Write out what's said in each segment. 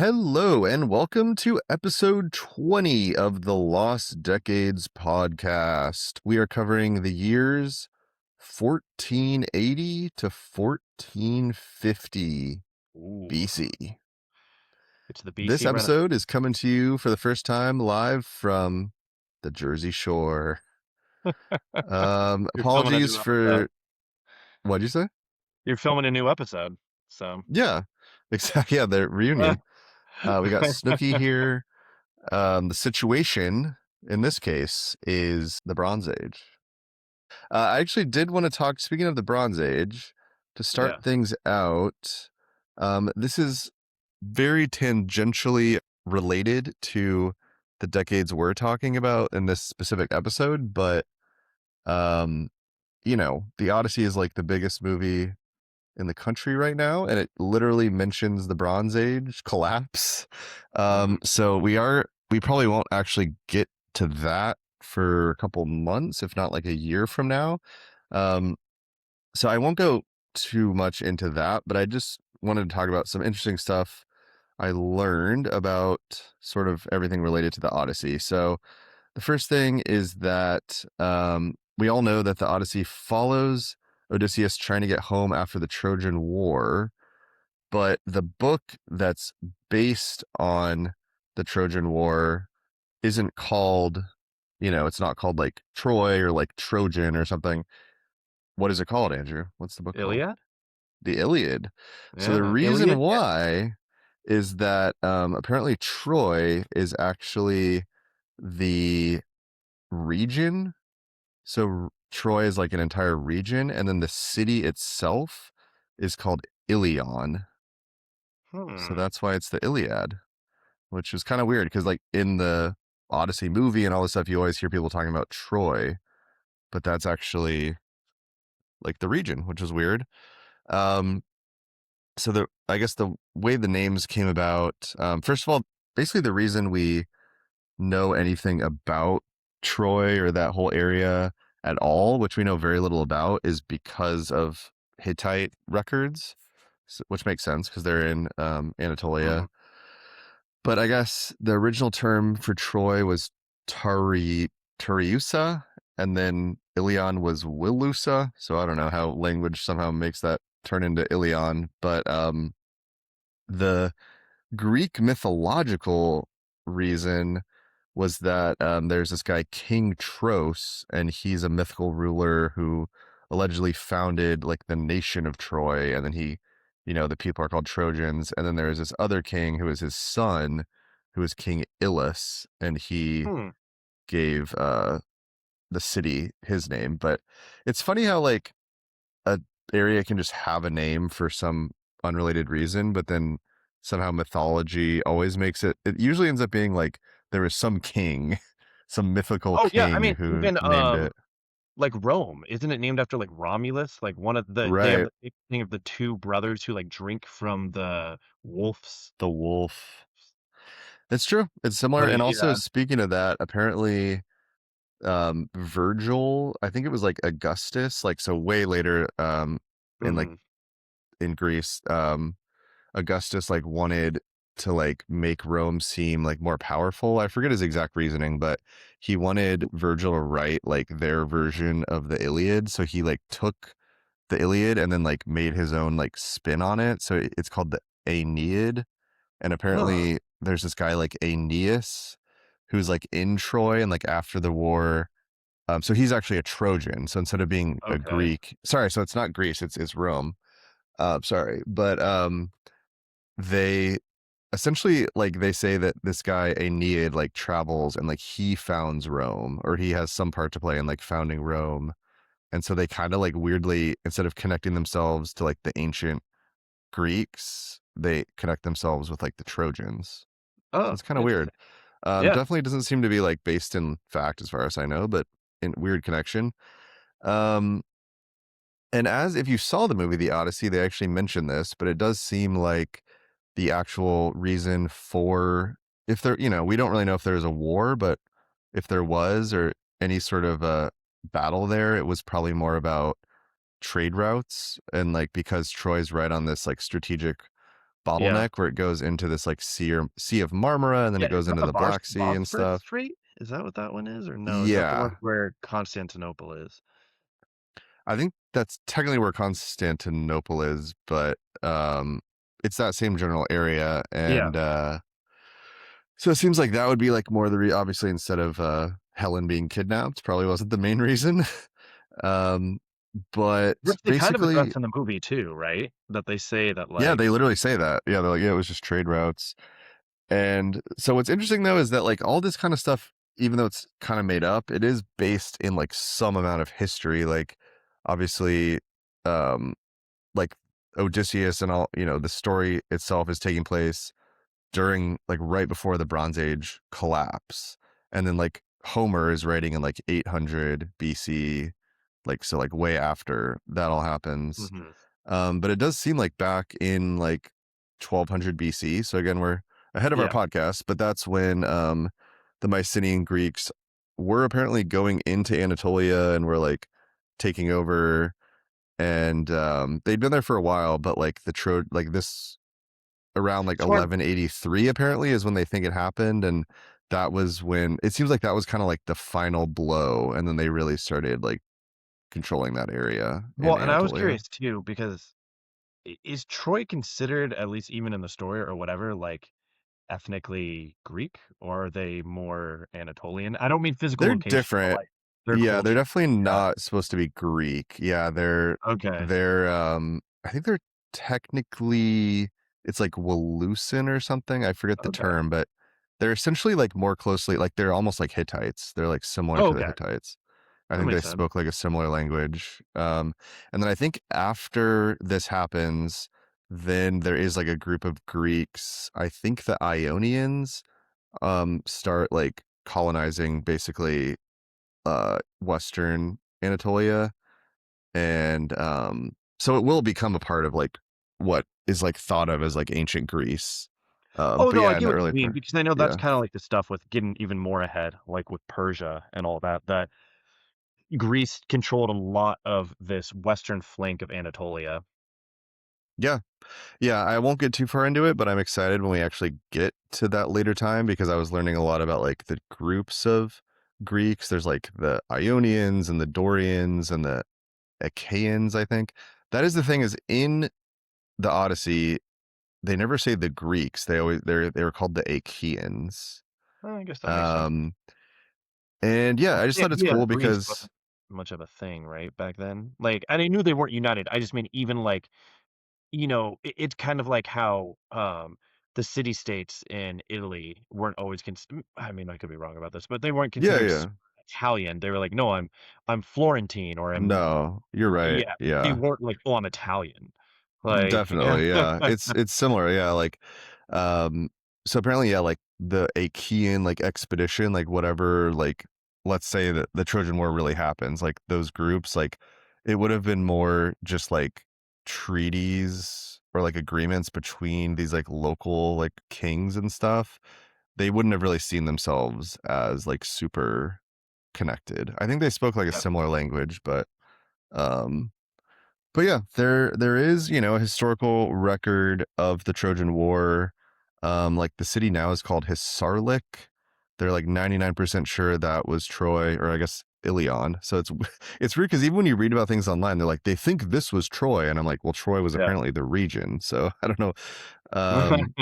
Hello, and welcome to episode 20 of the Lost Decades podcast. We are covering the years 1480 to 1450 Ooh, BC. it's the This BC Renaissance. episode is coming to you for the first time live from the Jersey Shore. You're filming a Apologies new episode. for what'd you say? You're filming a new episode. So, Yeah, exactly. Yeah, the reunion. We got Snooki here. The situation in this case is the Bronze Age. I actually did want to talk, speaking of the Bronze Age, to start yeah. things out. This is very tangentially related to the decades we're talking about in this specific episode, but, um, the Odyssey is like the biggest movie in the country right now, and it literally mentions the Bronze Age collapse. hmm So we probably won't actually get to that for a couple months, if not like a year from now. Um, so I won't go too much into that, but I just wanted to talk about some interesting stuff I learned about sort of everything related to the Odyssey. So the first thing is that we all know that the Odyssey follows Odysseus trying to get home after the Trojan War, but the book that's based on the Trojan War isn't called, it's not called like Troy or like Trojan or something. What is it called, Andrew? What's the book called? Iliad? The Iliad. So the Yeah. reason Iliad? Yeah. why is that apparently Troy is actually the region. So Troy is like an entire region, and then the city itself is called Ilion. So Hmm. that's why it's the Iliad, which is kind of weird because like in the Odyssey movie and all this stuff, you always hear people talking about Troy, but that's actually like the region, which is weird. Um, so I guess the way the names came about, first of all, basically the reason we know anything about Troy or that whole area at all, which we know very little about, is because of Hittite records, which makes sense because they're in hmm Anatolia. But I guess the original term for Troy was Tariusa, and then Ilion was Wilusa. So I don't know how language somehow makes that turn into Ilion, but the Greek mythological reason was that there's this guy King Tros, and he's a mythical ruler who allegedly founded like the nation of Troy, and then the people are called Trojans, and then there's this other king who is his son, who is King Ilus, and he Hmm. gave the city his name. But it's funny how like a area can just have a name for some unrelated reason, but then somehow mythology always makes it usually ends up being like there was some king, some mythical Oh, yeah. I king mean, who even named it. like Rome, isn't it named after like Romulus? Like one of they have Right. the same thing of the two brothers who like drink from the wolf's. The wolf. It's true. It's similar. But And also yeah. speaking of that, apparently Virgil, I think it was like Augustus, like so way later in like hmm in Greece, Augustus like wanted to like make Rome seem like more powerful. I forget his exact reasoning, but he wanted Virgil to write like their version of the Iliad. So he like took the Iliad and then like made his own like spin on it. So it's called the Aeneid. And Huh. apparently there's this guy like Aeneas who's like in Troy and like after the war. So he's actually a Trojan. So instead of being a Okay. Greek, sorry, so it's not Greece, it's Rome. Sorry, but they essentially like they say that this guy Aeneid like travels and like he founds Rome, or he has some part to play in like founding Rome. And so they kind of like weirdly, instead of connecting themselves to like the ancient Greeks, they connect themselves with like the Trojans. So Oh, it's kind of weird. interesting. Yeah. Definitely doesn't seem to be like based in fact as far as I know, but in weird connection. Um, and as if you saw the movie The Odyssey, they actually mention this, but it does seem like the actual reason for, if there, we don't really know if there's a war, but if there was or any sort of a battle there, it was probably more about trade routes, and like because Troy's right on this like strategic Yeah. bottleneck where it goes into this like sea of Marmara, and then Yeah, it is goes that into the the Black Sea and Bosphorus stuff. Strait? Is that what that one is, or no? Is that the one Yeah, where Constantinople is? I think that's technically where Constantinople is, but it's that same general area, Yeah. and so it seems like that would be like more the obviously instead of Helen being kidnapped, probably wasn't the main reason. um, but Which they kind of basically, address in the movie too, right? That they say that, yeah, like they literally say that. Yeah, they're like, yeah, it was just trade routes. And so what's interesting though is that like all this kind of stuff, even though it's kind of made up, it is based in like some amount of history. Like obviously, um, like Odysseus and all, the story itself is taking place during like right before the Bronze Age collapse. And then like Homer is writing in like 800 BC, like so like way after that all happens. mhm. But it does seem like back in like 1200 BC. So again, we're ahead of our Yeah. podcast, but that's when the Mycenaean Greeks were apparently going into Anatolia and were like taking over. And they'd been there for a while, but like like this around like So are 1183 apparently is when they think it happened. And that was when it seems like that was kind of like the final blow. And then they really started like controlling that area in well, and I was Anatolia. curious too because is Troy considered, at least even in the story or whatever, like ethnically Greek, or are they more Anatolian? I don't mean physical They're location, but different. like their Yeah, they're culture. definitely Yeah. not supposed to be Greek. Yeah, Okay. I think they're technically it's like Walusan or something. I forget the Okay. term, but they're essentially like more closely like they're almost like Hittites. They're like similar Oh, to the okay. Hittites. I That think they makes sense. spoke like a similar language. And then I think after this happens, then there is like a group of Greeks. I think the Ionians start like colonizing basically Western Anatolia, and so it will become a part of like what is like thought of as like ancient Greece. Oh, But no, I yeah, in get the what you early mean part, because I know that's yeah, kinda like the stuff with getting even more ahead, like with Persia and all that, that Greece controlled a lot of this western flank of Anatolia. yeah, yeah. I won't get too far into it, but I'm excited when we actually get to that later time because I was learning a lot about like the groups of Greeks. There's like the Ionians and the Dorians and the Achaeans. I think that is the thing is in the Odyssey they never say the Greeks. They were called the Achaeans. Well, I guess that makes sense. Um, and yeah, I just Yeah, thought it's yeah, cool Greece because wasn't much of a thing, right, back then? Like, and I knew they weren't united, I just mean even, like, it's kind of like how, the city states in Italy weren't always I mean, I could be wrong about this, but they weren't yeah, considered yeah. Italian, they were like, "No, I'm Florentine," or I'm No, you're right. yeah, they Yeah. weren't like, "Oh, I'm Italian." Like Definitely, yeah. It's similar, yeah, like, um, so apparently, yeah, like, the Achaean, like, expedition, like, whatever, like, let's say that the Trojan War really happens, like, those groups, like, it would have been more just, like, treaties or, like, agreements between these, like, local, like, kings and stuff. They wouldn't have really seen themselves as, like, super connected. I think they spoke, like, a yeah. similar language, um but yeah, there is, a historical record of the Trojan War. Like the city now is called Hisarlik. They're like 99% sure that was Troy, or I guess Ilion. So it's it's weird because even when you read about things online, they're like they think this was Troy, and I'm like, well, Troy was Yeah. apparently the region. So I don't know. Um,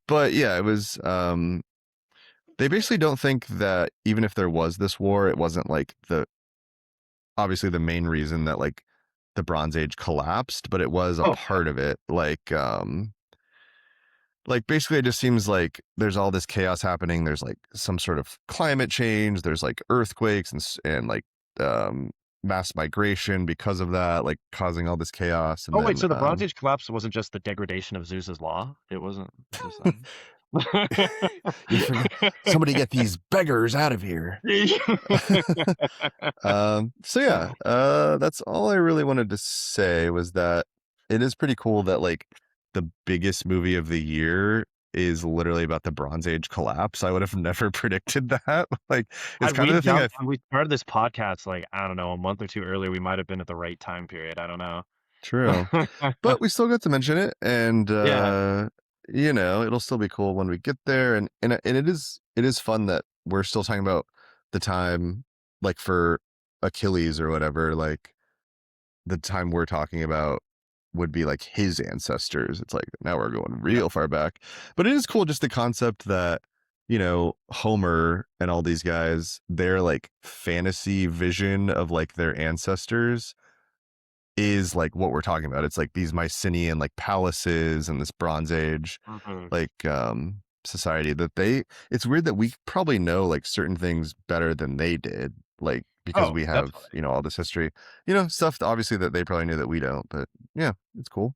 but yeah, it was. They basically don't think that even if there was this war, it wasn't like the obviously the main reason that like the Bronze Age collapsed, but it was a Okay. part of it. Like basically it just seems like there's all this chaos happening. There's like some sort of climate change. There's like earthquakes and like um mass migration because of that, like causing all this chaos. And Oh, wait, then so the Bronze Age collapse wasn't just the degradation of Zeus's law? It wasn't just you forget somebody get these beggars out of here. So yeah, that's all I really wanted to say was that it is pretty cool that like the biggest movie of the year is literally about the Bronze Age collapse. I would have never predicted that. Like it's Had kind we of the thing done I had we started this podcast, like, I don't know, a month or 2 earlier, we might have been at the right time period, I don't know. true, but we still got to mention it, and Yeah. it'll still be cool when we get there, and it is fun that we're still talking about the time, like, for Achilles or whatever, like, the time we're talking about would be, like, his ancestors. It's like, now we're going Yeah. real far back. But it is cool just the concept that, Homer and all these guys, their, like, fantasy vision of, like, their ancestors is, like, what we're talking about. It's, like, these Mycenaean, like, palaces and this Bronze Age, Mhm. like, society that it's weird that we probably know, like, certain things better than they did, like, because Oh, we have, definitely. all this history, stuff that obviously that they probably knew that we don't, but yeah, it's cool.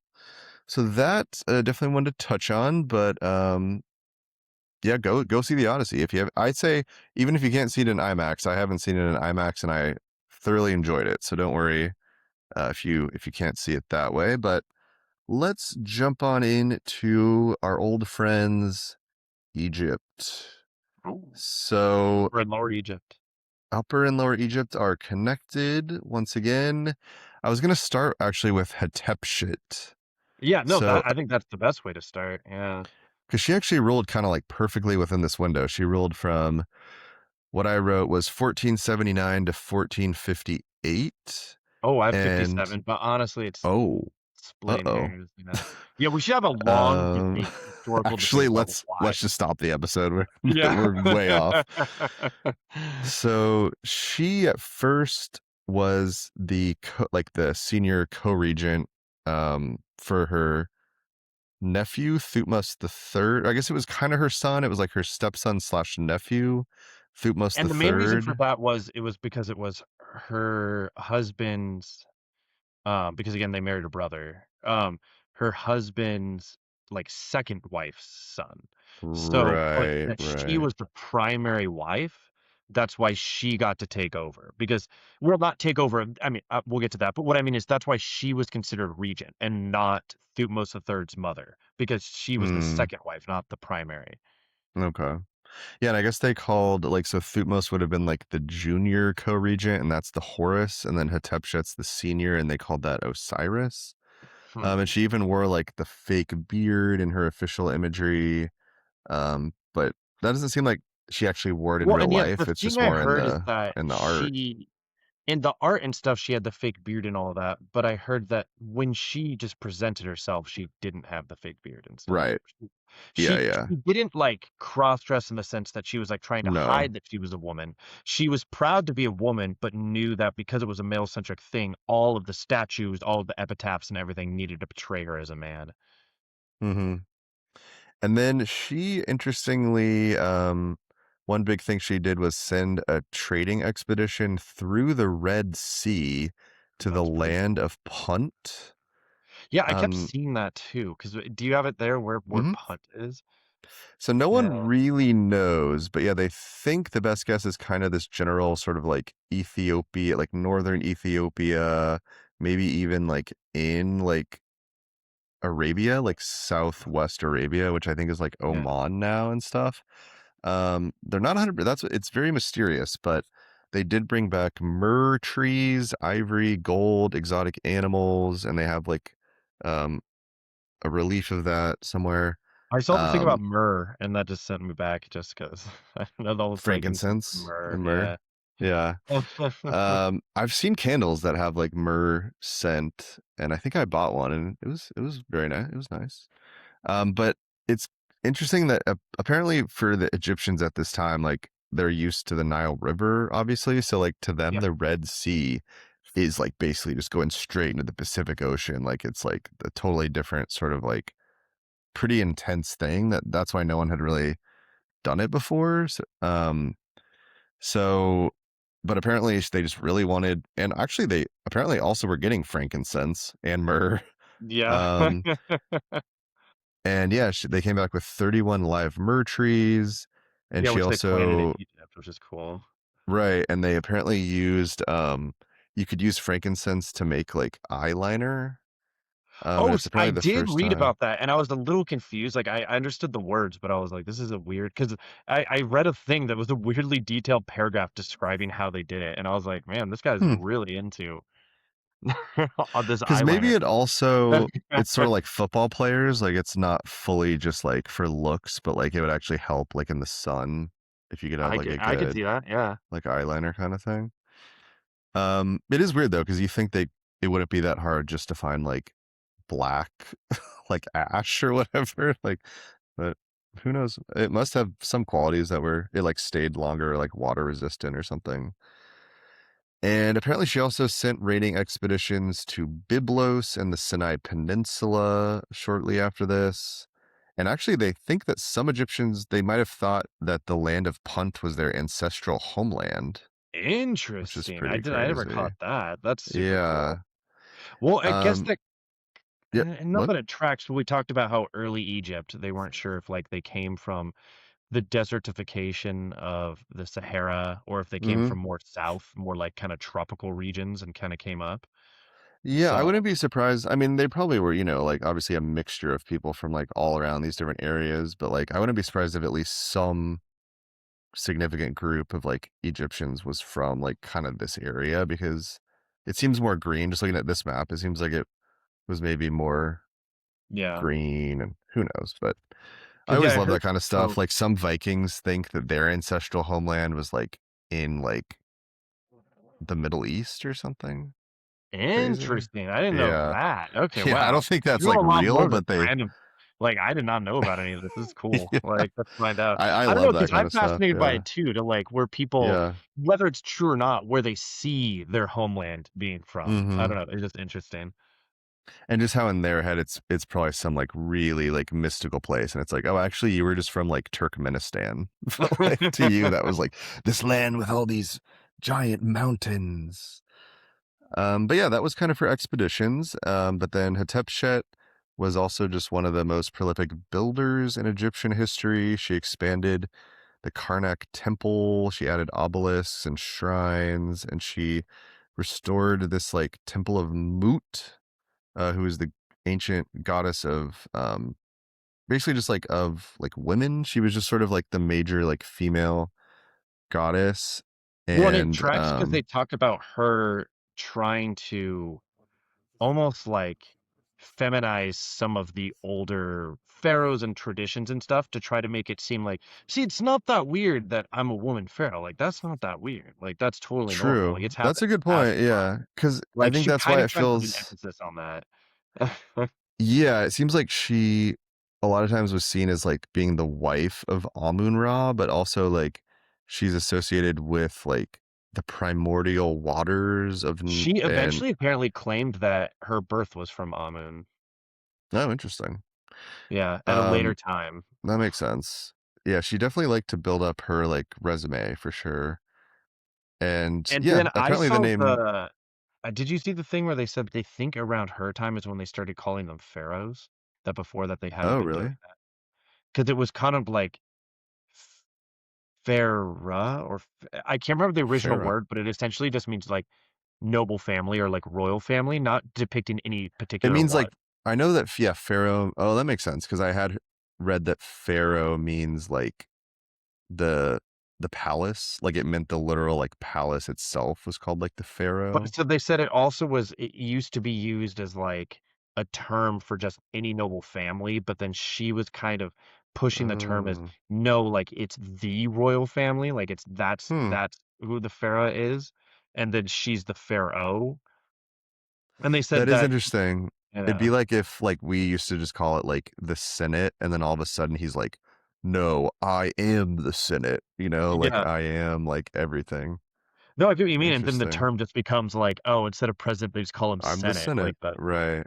So that, definitely wanted to touch on, but, yeah, go see the Odyssey if you have. I'd say even if you can't see it in IMAX, I haven't seen it in IMAX, and I thoroughly enjoyed it, so don't worry, if you can't see it that way, but let's jump on into our old friends, Egypt. Ooh. So Upper and Lower Egypt. Upper and Lower Egypt are connected once again. I was gonna start actually with Hatshepsut. Yeah, no, So, that I think that's the best way to start, yeah. because she actually ruled kind of like perfectly within this window. She ruled from what I wrote was 1479 to 1458. Oh, I have And 57, but honestly, it's oh, splitting uh-oh. hairs, yeah. Yeah, we should have a long Um, debate, historical actually, debate about let's why. just stop the episode. Yeah. We're way off. So she at first was like the senior co-regent for her nephew Thutmose III. I guess it was kind of her son. It was like her stepson slash nephew, Thutmose And the main reason for III. that was it was because it was her husband's, because again, they married her brother, her husband's, like, 2nd wife's son. So, but Right, that she right. was the primary wife, that's why she got to take over, because well, not take over, I mean, we'll get to that, but what I mean is that's why she was considered regent and not Thutmose III's mother, because she was the Mm, 2nd wife, not the primary. okay. Yeah, and I guess they called like so Thutmose would have been like the junior co-regent, and that's the Horus, and then Hatshepsut's the senior, and they called that Osiris. And Hmm. she even wore like the fake beard in her official imagery. But that doesn't seem like she actually wore it in Well, real and yeah, the life. It's thing just I more in heard is the that in the art. she in the art and stuff, she had the fake beard and all of that, but I heard that when she just presented herself, she didn't have the fake beard and stuff. Right. Yeah, She yeah. didn't, like, cross-dress in the sense that she was, like, trying to No. hide that she was a woman. She was proud to be a woman, but knew that because it was a male-centric thing, all of the statues, all of the epitaphs and everything needed to portray her as a man. Hmm. And then she interestingly, one big thing she did was send a trading expedition through the Red Sea to the That's pretty land cool. of Punt. Yeah, I kept Um, seeing that too. Because do you have it there where mhm. Punt is? So no Yeah. one really knows, but yeah, they think the best guess is kind of this general sort of like Ethiopia, like northern Ethiopia, maybe even like in like Arabia, like southwest Arabia, which I think is like Yeah. Oman now and stuff. They're not 100, it's very mysterious, but they did bring back myrrh trees, ivory, gold, exotic animals, and they have like um a relief of that somewhere. I saw the thing Um, about myrrh, and that just sent me back just 'cause I know all the frankincense and frankincense myrrh, and myrrh. yeah. Yeah. I've seen candles that have like myrrh scent, and I think I bought one, and it was very nice. It was nice. But it's interesting that apparently for the Egyptians at this time, like they're used to the Nile River, obviously. So like to them, Yeah. the Red Sea is like basically just going straight into the Pacific Ocean. Like it's like a totally different sort of like pretty intense thing. That's why no one had really done it before. So, but apparently they just really wanted, and actually they apparently also were getting frankincense and myrrh. Yeah. Um, and yeah, they came back with 31 live myrrh trees, and Yeah, she which they planted in also Egypt, which is cool. right, and they apparently used you could use frankincense to make like eyeliner. And Oh, it's I apparently the did first read time. about that, and I was a little confused, like, I understood the words, but I was like, "This is a weird," 'cause I read a thing that was a weirdly detailed paragraph describing how they did it, and I was like, "Man, this guy's Hmm. really into." on this Because maybe eyeliner. it also it's sort of like football players, like it's not fully just like for looks, but like it would actually help like in the sun if you could have like a I could see good that, yeah. like eyeliner kind of thing. It is weird though, because you think it wouldn't be that hard just to find like black like ash or whatever. Like, but who knows? It must have some qualities that were it like stayed longer, like water resistant or something. And apparently, she also sent raiding expeditions to Byblos and the Sinai Peninsula shortly after this. And actually, they think that some Egyptians they might have thought that the land of Punt was their ancestral homeland, which is Interesting. pretty I never crazy. caught that. That's super Yeah. cool. Well, I guess Um. that Yeah. and not What? that it tracks, but we talked about how early Egypt, they weren't sure if, like, they came from the desertification of the Sahara or if they came Hmm. from more south, more, like, kinda tropical regions and kinda came up. Yeah, I So, wouldn't be surprised. I mean, they probably were, like obviously a mixture of people from like all around these different areas, but like I wouldn't be surprised if at least some significant group of like Egyptians was from like kind of this area because it seems more green. Just looking at this map, it seems like it was maybe more yeah. green and who knows. But I 'Cause, yeah, always I love that heard kind of stuff. so Like some Vikings think that their ancestral homeland was like in like the Middle East or something crazy. interesting. I didn't know Yeah. that. Okay, Yeah. I wow. don't think You that's know like a lot more real, of this but they, random like, I did not know about any of this. This is cool. yeah, Like, let's find out. I I don't know love because that kind 'cause I'm of stuff. fascinated by Yeah. it too, to, like, where people Yeah. whether it's true or not, where they see their homeland being from. I Hmm. don't know, it's just interesting. And just how in their head it's probably some like really like mystical place, and it's like, oh, actually, you were just from like Turkmenistan, but like to you, that was like this land with all these giant mountains. But yeah, that was kind of for expeditions. But then Hatshepsut was also just one of the most prolific builders in Egyptian history. She expanded the Karnak temple. She added obelisks and shrines, and she restored this like temple of Mut, who is the ancient goddess of basically just like of like women. She was just sort of like the major like female goddess. Well, and it And tracks because they talk about her trying to almost, like, feminize some of the older pharaohs and traditions and stuff to try to make it seem like, "See, it's not that weird that I'm a woman pharaoh, like, that's not that weird, like, that's totally normal, like, true, it's that's a happened in good the past point. before." Yeah, because I Like, think she that's why kinda it tries to put an feels. emphasis on that. Yeah, it seems like she a lot of times was seen as like being the wife of Amun Ra, but also like she's associated with like the primordial waters of She and eventually apparently claimed that her birth was from Amun. oh, interesting. Yeah, at a later Um, time. that makes sense. Yeah, she definitely liked to build up her like resume for sure. And And yeah, then I apparently the saw name. the did you see the thing where they said they think around her time is when they started calling them pharaohs? That before that they hadn't Oh, been doing really? that? 'Cause it was kind of like Ph Pharaoh or I can't remember the original Pharaoh. word, but it essentially just means, like, noble family or, like, royal family, not depicting any It particular means one. like I know that yeah, Pharaoh. Oh, that makes sense because I had read that Pharaoh means like the the palace, like, it meant the literal, like, palace itself was called, like, the But pharaoh? so they said it used to be used as, like, a term for just any noble family, but then she was kind of pushing the term as, Mm. no, like, it's the royal family, like, it's Hmm, that's who the pharaoh is, and then she's the pharaoh, and they that said is that interesting. It'd be yeah. like if, like, we used to just call it, like, the Senate, and then all of a sudden he's like, "No, I am the Senate," like, Yeah. "I am, like, everything." No, I get what you mean, and then the Interesting. term just becomes like, oh, instead of president, they just call him "I'm the Senate, like Senate." that. Right.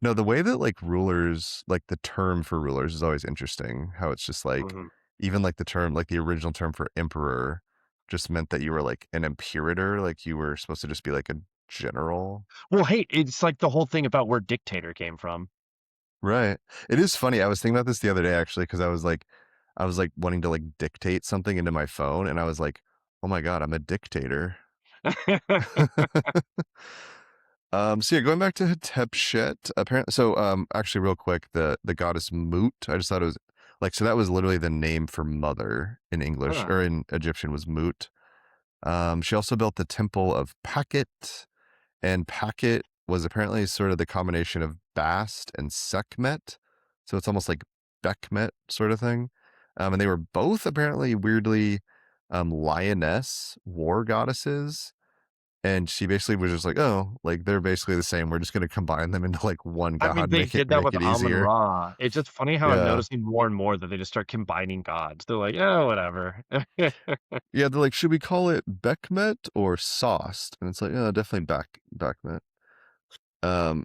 No, the way that, like, rulers like, the term for rulers is always interesting, how it's just, like Mhm. even, like, the term like, the original term for emperor just meant that you were, like, an imperator, like, you were supposed to just be, like, a general. Well, hey, it's like the whole thing about where dictator came from. Right. It is funny, I was thinking about this the other day, actually, because I was, like, wanting to, like, dictate something into my phone, and I was like, "Oh my god, I'm a dictator." So yeah, going back to Hatshepsut, apparently, so actually, real quick, the goddess Mut, I just thought it was like so that was literally the name for mother in English Huh. or in Egyptian was Mut. She also built the temple of Pakhet, and Packet was apparently sort of the combination of Bast and Sekhmet, so it's almost like Bekhmet sort of thing. And they were both apparently weirdly lioness war goddesses. And she basically was just like, oh, like they're basically the same. We're just going to combine them into like one I mean, god, they make it did that make with it easier. Amun-Ra. It's just funny how I'm Yeah, noticing more and more that they just start combining gods. They're like, "Yeah, whatever." yeah. They're like, should we call it Bekhmet or Sost? And it's like, oh, definitely Bekhmet. Um,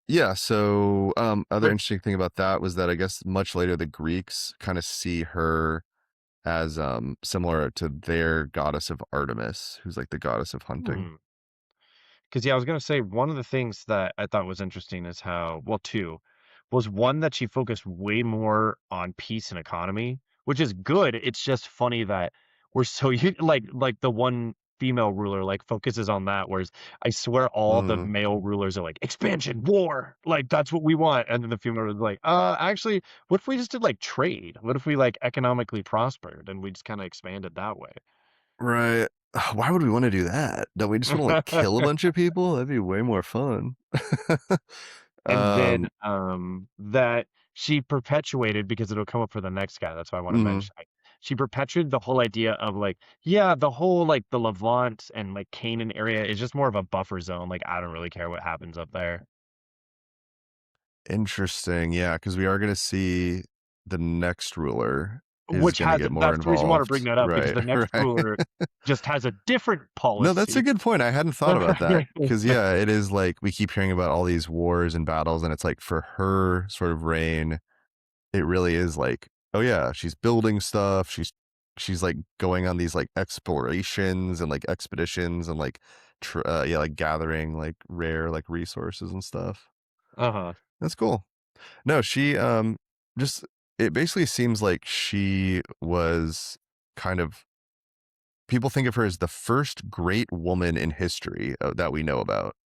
Yeah, so, other But interesting thing about that was that I guess much later the Greeks kinda see her as, similar to their goddess of Artemis, who's, like, the goddess of hunting. hmm. 'Cause, yeah, I was gonna say one of the things that I thought was interesting is how well, 2, was one that she focused way more on peace and economy, which is good. It's just funny that we're so like the one female ruler, like, focuses on that, whereas I swear all the Mhm. male rulers are like, "Expansion, war, like, that's what we want," and then the female is like, actually, what if we just did, like, trade? What if we, like, economically prospered and we just kinda expanded that way?" Right. Why would we wanna do that? Don't we just wanna, like, kill a bunch of people? That'd be way more fun. And then, Um, that she perpetuated because it'll come up for the next guy, that's why I wanna mhm. mention it. She perpetuated the whole idea of, like, yeah, the whole, like, the Levant and, like, Canaan area is just more of a buffer zone, like, I don't really care what happens up there. Interesting, yeah, because we are gonna see the next ruler is Which gonna has get more that's the reason I wanna bring involved. that up because Right, the next right. ruler just has a different No, that's a policy. good point. I hadn't thought about that because yeah, it is like we keep hearing about all these wars and battles, and it's like for her sort of reign, it really is like, oh yeah, she's building stuff. She's like going on these like explorations and like expeditions and like yeah, like gathering like rare like resources and stuff. Uh-huh. That's cool. No, she just it basically seems like she was kind of people think of her as the first great woman in history that we know about.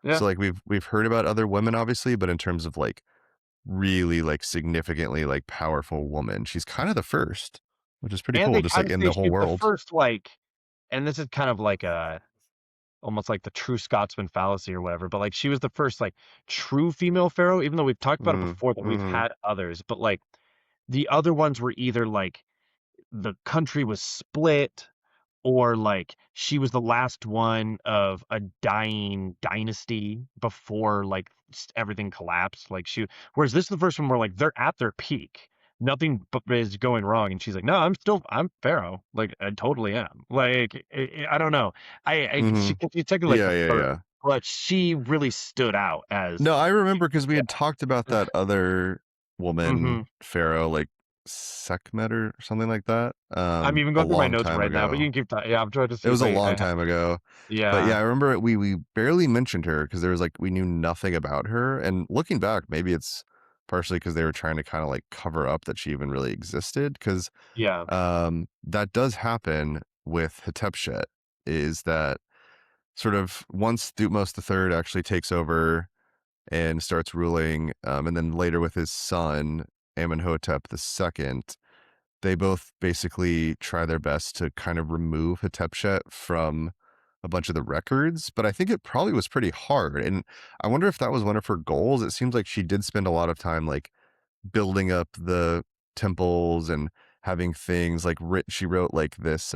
Yeah. So like we've heard about other women obviously, but in terms of like really like significantly like powerful woman, she's kind of the first, which is pretty And cool, they just like kinda in say the whole she's the world. first, like and this is kind of like a almost like the true Scotsman fallacy or whatever, but, like, she was the first, like, true female pharaoh, even though we've talked about it Mm, before that we've mm-hmm, had others, but, like, the other ones were either, like, the country was split or, like, she was the last one of a dying dynasty before, like, everything collapsed. Like, whereas this is the first one where, like, they're at their peak. Nothing is going wrong. And she's like, no, I'm Pharaoh. Like, I totally am. Like, I don't know. mm-hmm. She's technically like Yeah, the yeah, third, yeah. but she really stood out as, No, I remember because we had talked about yeah. that other woman Hmm. pharaoh, like Sekhmet or something like that, I'm even a going through my long notes time right now, but you ago. can keep talking. Yeah, I'm trying to It see was if a I long have. time ago. But yeah, Yeah. I remember we barely mentioned her because there was like we knew nothing about her. And looking back, maybe it's partially because they were trying to kind of like cover up that she even really existed. Because Yeah. that does happen with Hatshepsut, is that sort of once Thutmose III actually takes over and starts ruling, and then later with his son Amenhotep II, they both basically try their best to kind of remove Hatshepsut from a bunch of the records, but I think it probably was pretty hard. And I wonder if that was one of her goals. It seems like she did spend a lot of time like building up the temples and having things like she wrote like this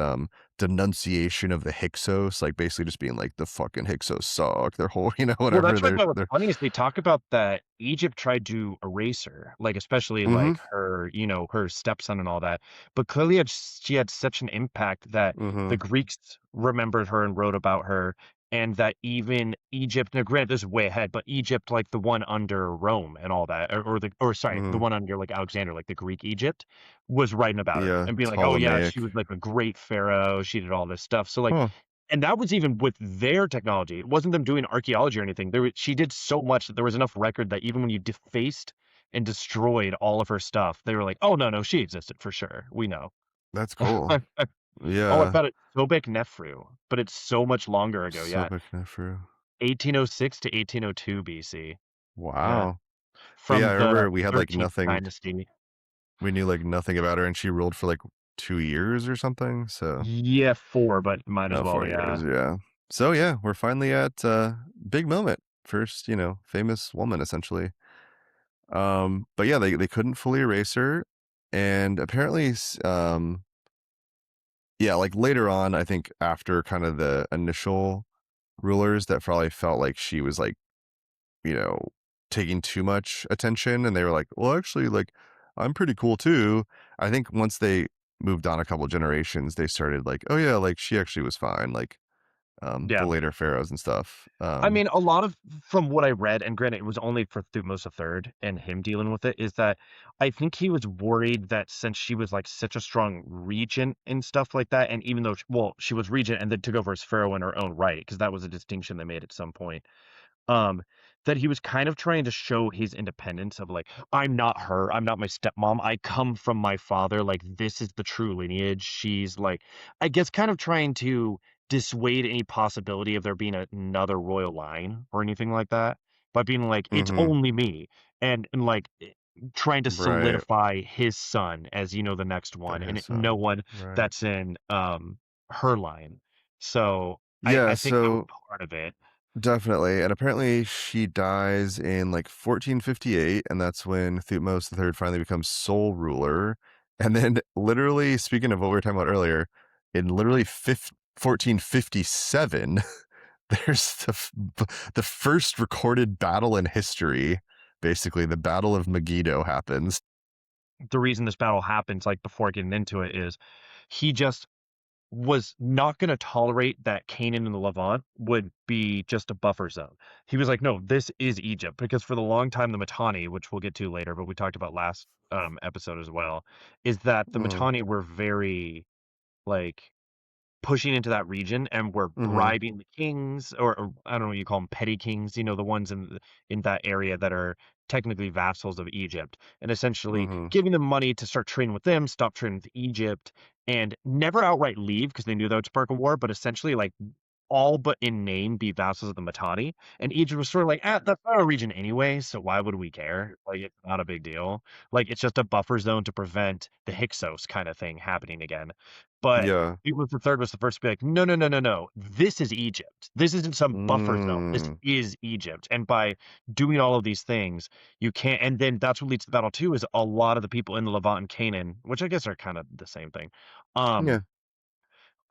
denunciation of the Hyksos, like basically just being like the fucking Hyksos suck. Their whole, Well, whatever that's what I they're thought was they're funny is they talk about that Egypt tried to erase her, like, especially, Mhm. like, her, her stepson and all that, but clearly she had such an impact that the Mhm. Greeks remembered her and wrote about her, and that even Egypt now granted, this is way ahead, but Egypt, like, the one under Rome and all that, or sorry, the Mhm. one under, like, Alexander, like, the Greek Egypt, was writing about her Yeah, and being like, "Oh, yeah, she Ptolemaic. was, like, a great pharaoh, she did all this stuff." So, like, Huh. and that was even with their technology. It wasn't them doing archaeology or anything. She did so much that there was enough record that even when you defaced and destroyed all of her stuff, they were like, "Oh, no, no, she existed for sure. We know." That's cool. Oh, I Yeah. found it. Sobek Nefru, but it's so much longer ago. Yeah, Sobek Neferu. 1806 to 1802 BC. Yeah, Wow. But yeah, from I the remember we had like 13th nothing. dynasty. We knew like nothing about her, and she ruled for like 2 years or something. So Yeah, four, but might as no, well. 4 years. Yeah. Yeah. So yeah, we're finally at big moment. First, famous woman essentially. But yeah, they couldn't fully erase her, and apparently, yeah, like later on, I think after kind of the initial rulers that probably felt like she was like, you know, taking too much attention, and they were like, well, actually, like, I'm pretty cool too. I think once they moved on a couple generations, they started like, oh yeah, like she actually was fine, like the Yeah. later pharaohs and stuff. I mean, a lot of from what I read, and granted, it was only for Thutmose III and him dealing with it, is that I think he was worried that since she was like such a strong regent and stuff like that, and even though, well, she was regent and then took over as pharaoh in her own right, because that was a distinction they made at some point. um, that he was kind of trying to show his independence of like, I'm not her, I'm not my stepmom, I come from my father, like this is the true lineage. She's like, I guess kind of trying to dissuade any possibility of there being another royal line or anything like that by being like, it's Mm-hmm. only me. And like trying to Right. solidify his son as the next They're one, his and no son. one Right. that's in her line. So Yeah, I think that was so part of it. definitely. And apparently she dies in like 1458, and that's when Thutmose III finally becomes sole ruler. And then, literally, speaking of what we were talking about earlier, in literally 1457, there's the first recorded battle in history. Basically, the Battle of Megiddo happens. The reason this battle happens, like before getting into it, is he just was not going to tolerate that Canaan and the Levant would be just a buffer zone. He was like, no, this is Egypt, because for the long time, the Mitanni, which we'll get to later, but we talked about last episode as well, is that the Mm, Mitanni were very like pushing into that region and were mm-hmm, bribing the kings, or I don't know what you call them, petty kings, the ones in that area that are technically vassals of Egypt, and essentially mm-hmm. giving them money to start trading with them, stop trading with Egypt, and never outright leave because they knew that would spark a war, but essentially like all but in name be vassals of the Mitanni. And Egypt was sort of like, that's not our region anyway, so why would we care? Like, it's not a big deal. Like, it's just a buffer zone to prevent the Hyksos kind of thing happening again. But Yeah. Thutmose the Third was the first to be like, no, no, no, no, no. This is Egypt. This isn't some buffer zone. This Mm, is Egypt. And by doing all of these things, you can't. And then that's what leads to the battle too. Is a lot of the people in the Levant and Canaan, which I guess are kind of the same thing, yeah. um,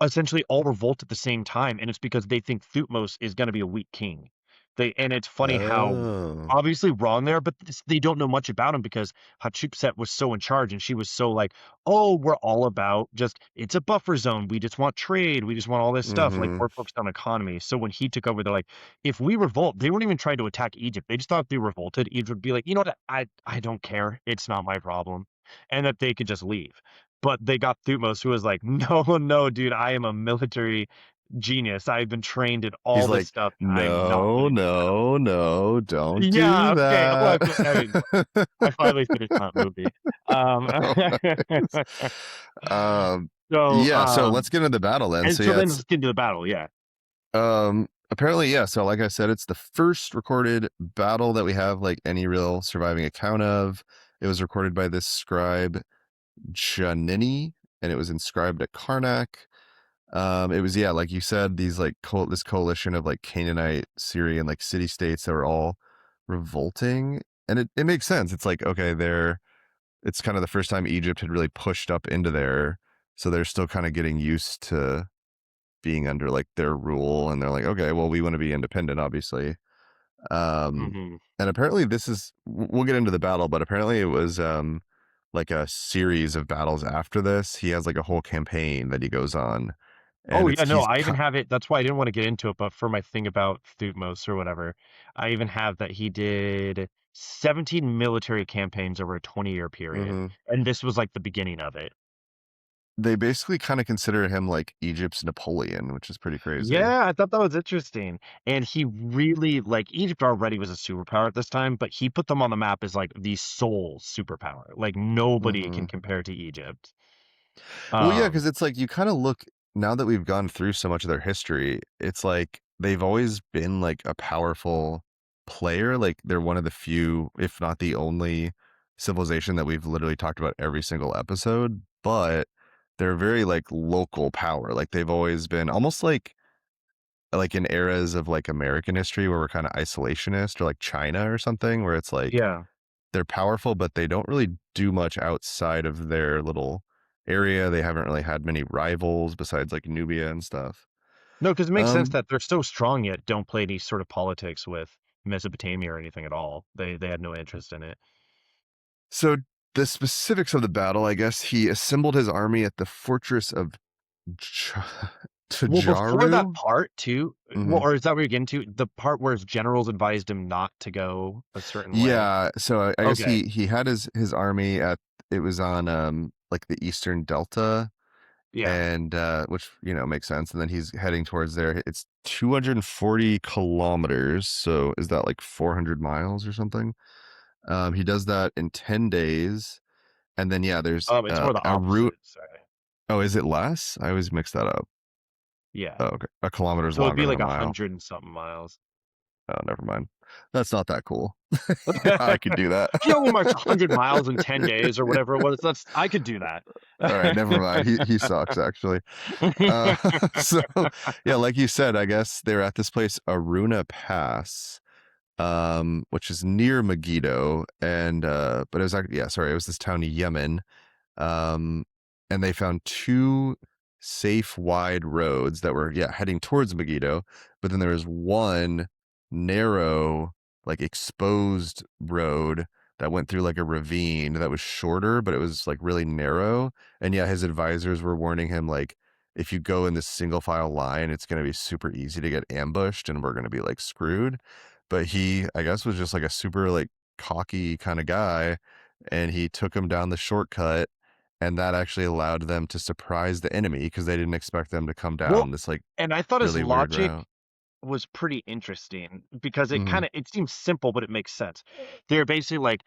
essentially all revolt at the same time, and it's because they think Thutmose is going to be a weak king. And it's funny how Oh. obviously wrong there, but they don't know much about him because Hatshepsut was so in charge, and she was so like, "Oh, we're all about just it's a buffer zone. We just want trade. We just want all this stuff. Like Mm-hmm. we're focused on economy." So when he took over, they're like, "If we revolt, they weren't even trying to attack Egypt. They just thought if they revolted, Egypt would be like, you know what? I don't care. It's not my problem," and that they could just leave. But they got Thutmose, who was like, "No, no, dude, I am a military genius. I've been trained in He's all this like, stuff. I'm not no, letting this happen." no, no, don't Yeah, do okay. Well, that. I mean, I finally finished that movie. Um, Oh, nice. Um, so, yeah, so let's get into the battle then. and So so yeah, then it's let's get into the battle. Yeah. apparently, yeah, so like I said, it's the first recorded battle that we have like any real surviving account of. It was recorded by this scribe Janini, and it was inscribed at Karnak. It was, yeah, like you said, these like this coalition of like Canaanite, Syrian like city states that were all revolting, and it makes sense. It's like, okay, it's kind of the first time Egypt had really pushed up into there, so they're still kind of getting used to being under like their rule, and they're like, okay, well, we want to be independent, obviously. Um, Hmm. and apparently this is we'll get into the battle, but apparently it was like a series of battles after this. He has like a whole campaign that he goes on, Oh and yeah, it's no, he's I even have it. That's why I didn't want to get into it, but for my thing about Thutmose or whatever, I even have that he did 17 military campaigns over a 20-year period, hmm. and this was like the beginning of it. They basically kind of consider him like Egypt's Napoleon, which is pretty crazy. Yeah, I thought that was interesting. And he really like Egypt already was a superpower at this time, but he put them on the map as like the sole superpower. Like nobody can Hmm. compare to Egypt. Well, yeah, Um, because it's like you kind of look now that we've gone through so much of their history, it's like they've always been like a powerful player. Like they're one of the few, if not the only, civilization that we've literally talked about every single episode, but they're very like local power. Like they've always been almost like like in eras of like American history where we're kind of isolationist or like China or something, where it's like Yeah. they're powerful, but they don't really do much outside of their little area. They haven't really had many rivals besides like Nubia and stuff. No, because it makes sense Um, that they're so strong yet don't play any sort of politics with Mesopotamia or anything at all. They had no interest in it. so the specifics of the battle, I guess he assembled his army at the fortress of Ch- Well, before that Tajaru. part too, well, Hmm. or is that where you're getting to? The part where his generals advised him not to go a certain way? Yeah, so I guess Okay. he had his army at it was on like the eastern delta Yeah. and which makes sense, and then he's heading towards there. It's 240 kilometers, so is that like 400 miles or something? He does that in 10 days, and then yeah, there's It's more the a route. opposite. Sorry. Oh, is it less? I always mix that up. Yeah. Oh, okay, a kilometer is So it'd longer be than a like a mile. hundred and something miles. Oh, never mind. That's not that cool. I could do that. He only marched 100 miles in 10 days or whatever it was. I could do that. All right, never mind. He sucks actually. Uh, so yeah, like you said, I guess they're at this place, Aruna Pass, which is near Megiddo, and but it was actually, yeah, sorry, it was this town in Yemen, um, and they found two safe wide roads that were heading towards Megiddo, but then there was one narrow, like exposed road that went through like a ravine that was shorter, but it was like really narrow. And yeah, his advisors were warning him like, if you go in this single file line, it's going to be super easy to get ambushed and we're going to be like screwed. But he, I guess, was just like a super like cocky kind of guy, and he took him down the shortcut, and that actually allowed them to surprise the enemy because they didn't expect them to come Well, down this like and I thought his really weird logic route. was pretty interesting because it Hmm. kind of it seems simple, but it makes sense. They're basically like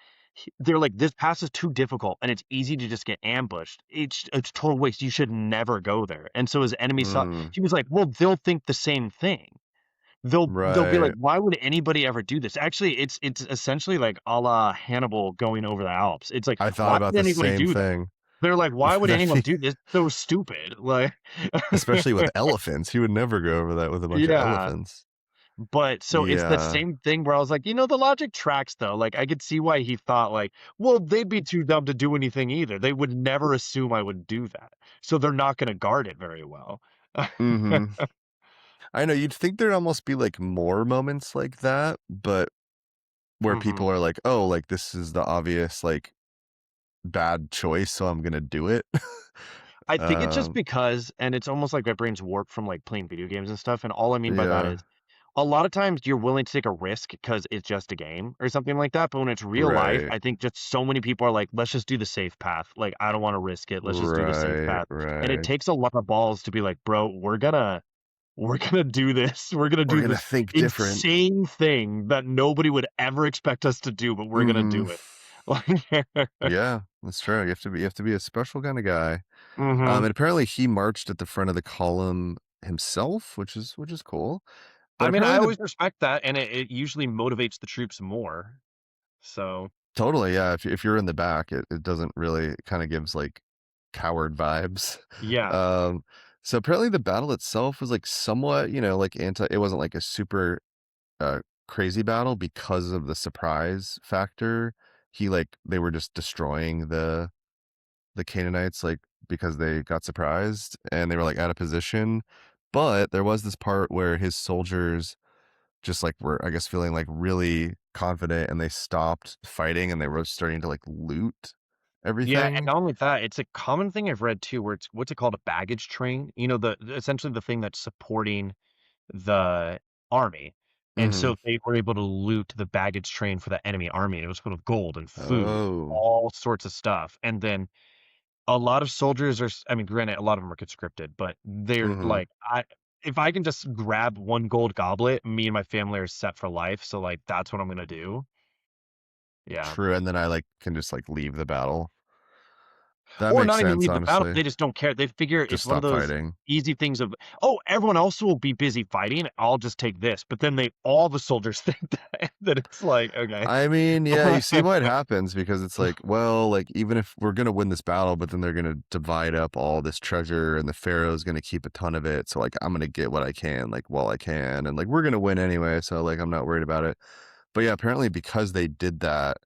they're like this pass is too difficult and it's easy to just get ambushed. It's total waste. You should never go there. And so his enemy saw Mm, he was like, well, they'll think the same thing. They'll be like, right. why would anybody ever do this? Actually, it's essentially like a la Hannibal going over the Alps. It's like, I thought why about would the anybody same do that? thing. They're like, why would That'd anyone be, do this? So stupid. Like, especially with elephants. He would never go over that with a bunch of yeah. elephants. But so it's the Yeah. same thing where I was like, the logic tracks though. Like I could see why he thought like, well, they'd be too dumb to do anything either. They would never assume I would do that. So they're not going to guard it very well. Hmm. I know you'd think there'd almost be like more moments like that, but where Hmm. people are like, oh, like this is the obvious like bad choice, so I'm gonna do it. I think it's just um, because, and it's almost like my brain's warped from like playing video games and stuff. And all I mean by that yeah, is a lot of times you're willing to take a risk because it's just a game or something like that. But when it's real life, right, I think just so many people are like, let's just do the safe path. Like, I don't want to risk it. Let's just do the safe right, path. And it right. takes a lot of balls to be like, bro, we're gonna do this. We're gonna We're do gonna this think different. insane thing that nobody would ever expect us to do, but we're gonna Hmm. do it. Like, Yeah, that's true. You have to be a special kind of guy. hmm. And apparently he marched at the front of the column himself, which is cool. But I mean, I apparently the always respect that, and it usually motivates the troops more. So totally, yeah. If you're in the back, it doesn't really, it kind of gives like coward vibes. yeah, Um, so apparently the battle itself was like somewhat, like anti. It wasn't like a super uh crazy battle because of the surprise factor. They were just destroying the Canaanites like because they got surprised and they were like out of position. But there was this part where his soldiers just like were, I guess, feeling like really confident, and they stopped fighting and they were starting to like loot yeah, and everything. not only that, it's a common thing I've read too, where it's what's it called, a baggage train. Essentially the thing that's supporting the army. And Hmm. so they were able to loot the baggage train for the enemy army, and it was full of gold and food, Oh. all sorts of stuff. And then a lot of soldiers I mean, granted, a lot of them are conscripted, but they're Hmm. like, if I can just grab one gold goblet, me and my family are set for life. So like, that's what I'm gonna do. Yeah. True. And then I like can just like leave the battle. That Or makes not even sense, leave the battle, honestly. they just don't care. They figure Just it's one of stop those fighting. easy things of, "Oh, everyone else will be busy fighting, I'll just take this." But then they all the soldiers think that it's like, "Okay." I mean, yeah, you see why it happens because it's like, well, like even if we're gonna win this battle, but then they're gonna divide up all this treasure and the Pharaoh's gonna keep a ton of it. So like I'm gonna get what I can, like while I can, and like we're gonna win anyway, so like I'm not worried about it. But yeah, apparently because they did that,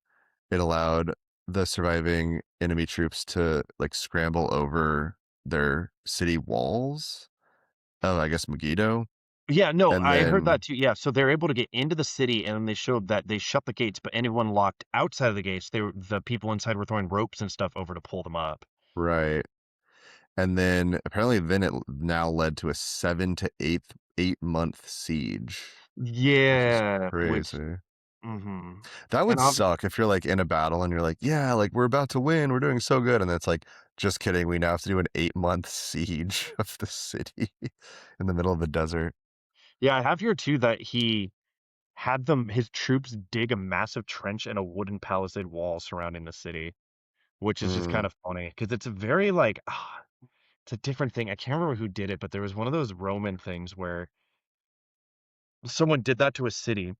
it allowed the surviving enemy troops to like scramble over their city walls. Oh, I guess Megiddo. Yeah, no, And I heard that then too, yeah, so they're able to get into the city, and then they showed that they shut the gates, but anyone locked outside of the gates, the people inside were throwing ropes and stuff over to pull them up. right. And then apparently then it now led to a 7 to 8 month siege, which is Yeah, which crazy. mhm, That would and ob suck if you're like in a battle and you're like, yeah, like we're about to win, we're doing so good, and it's like, just kidding, we now have to do an 8 month siege of the city in the middle of the desert. yeah, I have here too that he had them his troops dig a massive trench and a wooden palisade wall surrounding the city, which is just Mm, kind of funny because it's a very, like, it's a different thing. I can't remember who did it, but there was one of those Roman things where someone did that to a city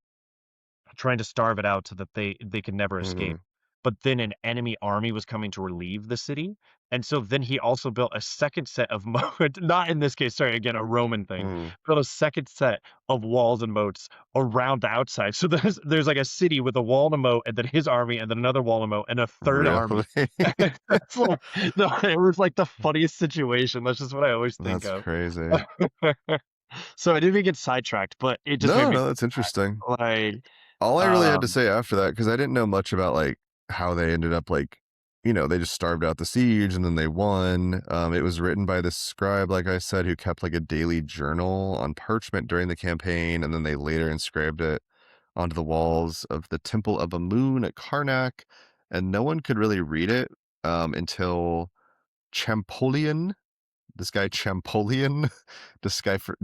trying to starve it out so that they could never escape. mhm, But then an enemy army was coming to relieve the city, and so then he also built a second set of moat not in this case, sorry, again, a Roman thing, mhm. built a second set of walls and moats around the outside. So there's like a city with a wall and a moat, and then his army, and then another wall and moat, and a third Really? army. It's like no, it was like the funniest situation. That's just what I always think That's of. crazy. So I didn't even get sidetracked, but it just made No, me no, think that's of interesting. that. Like, All I really had to um say after that, because I didn't know much about like how they ended up like, they just starved out the siege and then they won. It was written by this scribe, like I said, who kept like a daily journal on parchment during the campaign, and then they later inscribed it onto the walls of the Temple of Amun at Karnak, and no one could really read it until Champollion. This guy Champollion deciphered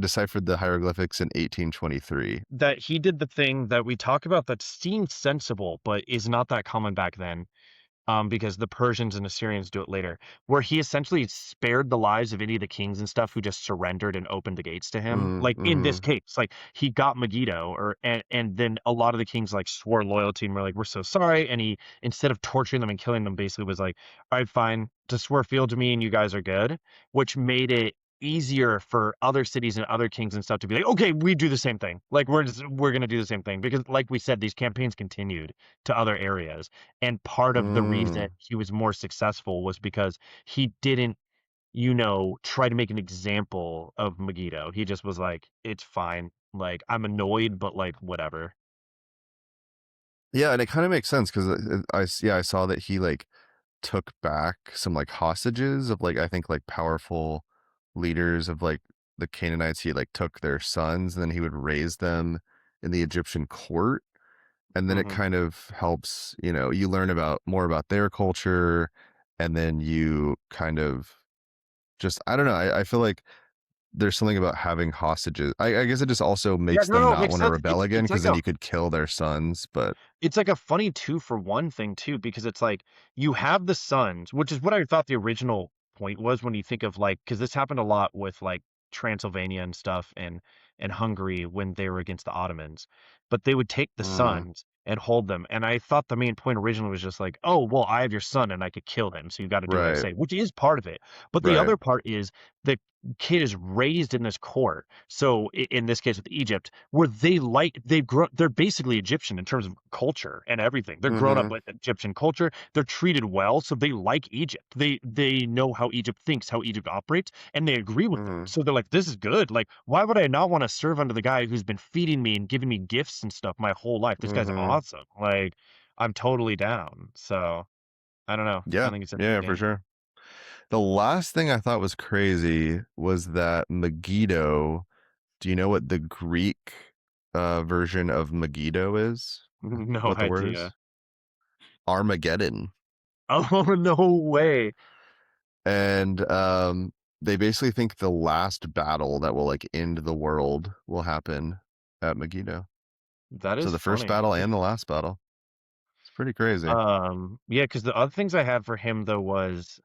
the hieroglyphics in 1823. that he did the thing that we talk about that seems sensible, but is not that common back then, because the Persians and Assyrians do it later, where he essentially spared the lives of any of the kings and stuff who just surrendered and opened the gates to him. Mm, Like in this mm-hmm. case, like he got Megiddo, or and then a lot of the kings like swore loyalty and were like, "We're so sorry," and he instead of torturing them and killing them, basically was like, "All right, fine, just swear fealty to me and you guys are good," which made it easier for other cities and other kings and stuff to be like, okay, we do the same thing. Like we're gonna do the same thing because, like we said, these campaigns continued to other areas, and part of the reason Mm. he was more successful was because he didn't, try to make an example of Megiddo. He just was like, "It's fine. Like, I'm annoyed, but, like, whatever." Yeah, and it kind of makes sense because yeah, I saw that he like took back some like hostages of like I think like powerful leaders of like the Canaanites. He like took their sons and then he would raise them in the Egyptian court, and then it Mhm. kind of helps, you learn about more about their culture, and then you kind of just I don't know. I feel like there's something about having hostages. I guess it just also Yeah, makes no, them no, it not makes want to sense. rebel again It's because like then a you could kill their sons. But It's like a funny 2 for 1 thing too, because it's like you have the sons, which is what I thought the original point was when you think of like, because this happened a lot with like Transylvania and stuff and Hungary when they were against the Ottomans. But they would take the mm, sons and hold them. And I thought the main point originally was just like, oh, well, I have your son and I could kill him. So you got to do what I right, say, which is part of it. But the right, other part is the kid is raised in this court. So in this case with Egypt, where they're basically Egyptian in terms of culture and everything. They're grown up mm-hmm, with Egyptian culture. They're treated well, so they like Egypt. They know how Egypt thinks, how Egypt operates, and they agree with them. mm-hmm, So they're like, this is good. Like, why would I not want to serve under the guy who's been feeding me and giving me gifts and stuff my whole life? This guy's mm-hmm. awesome. Like, I'm totally down. So I don't know. I Yeah, think it's yeah, for interesting. sure. The last thing I thought was crazy was that Megiddo. Do you know what the Greek version of Megiddo is? No What the word idea. is? Armageddon. Oh no way. And they basically think the last battle that will like end the world will happen at Megiddo. That So is the first funny. battle and the last battle. It's pretty crazy. Yeah, because the other things I had for him though was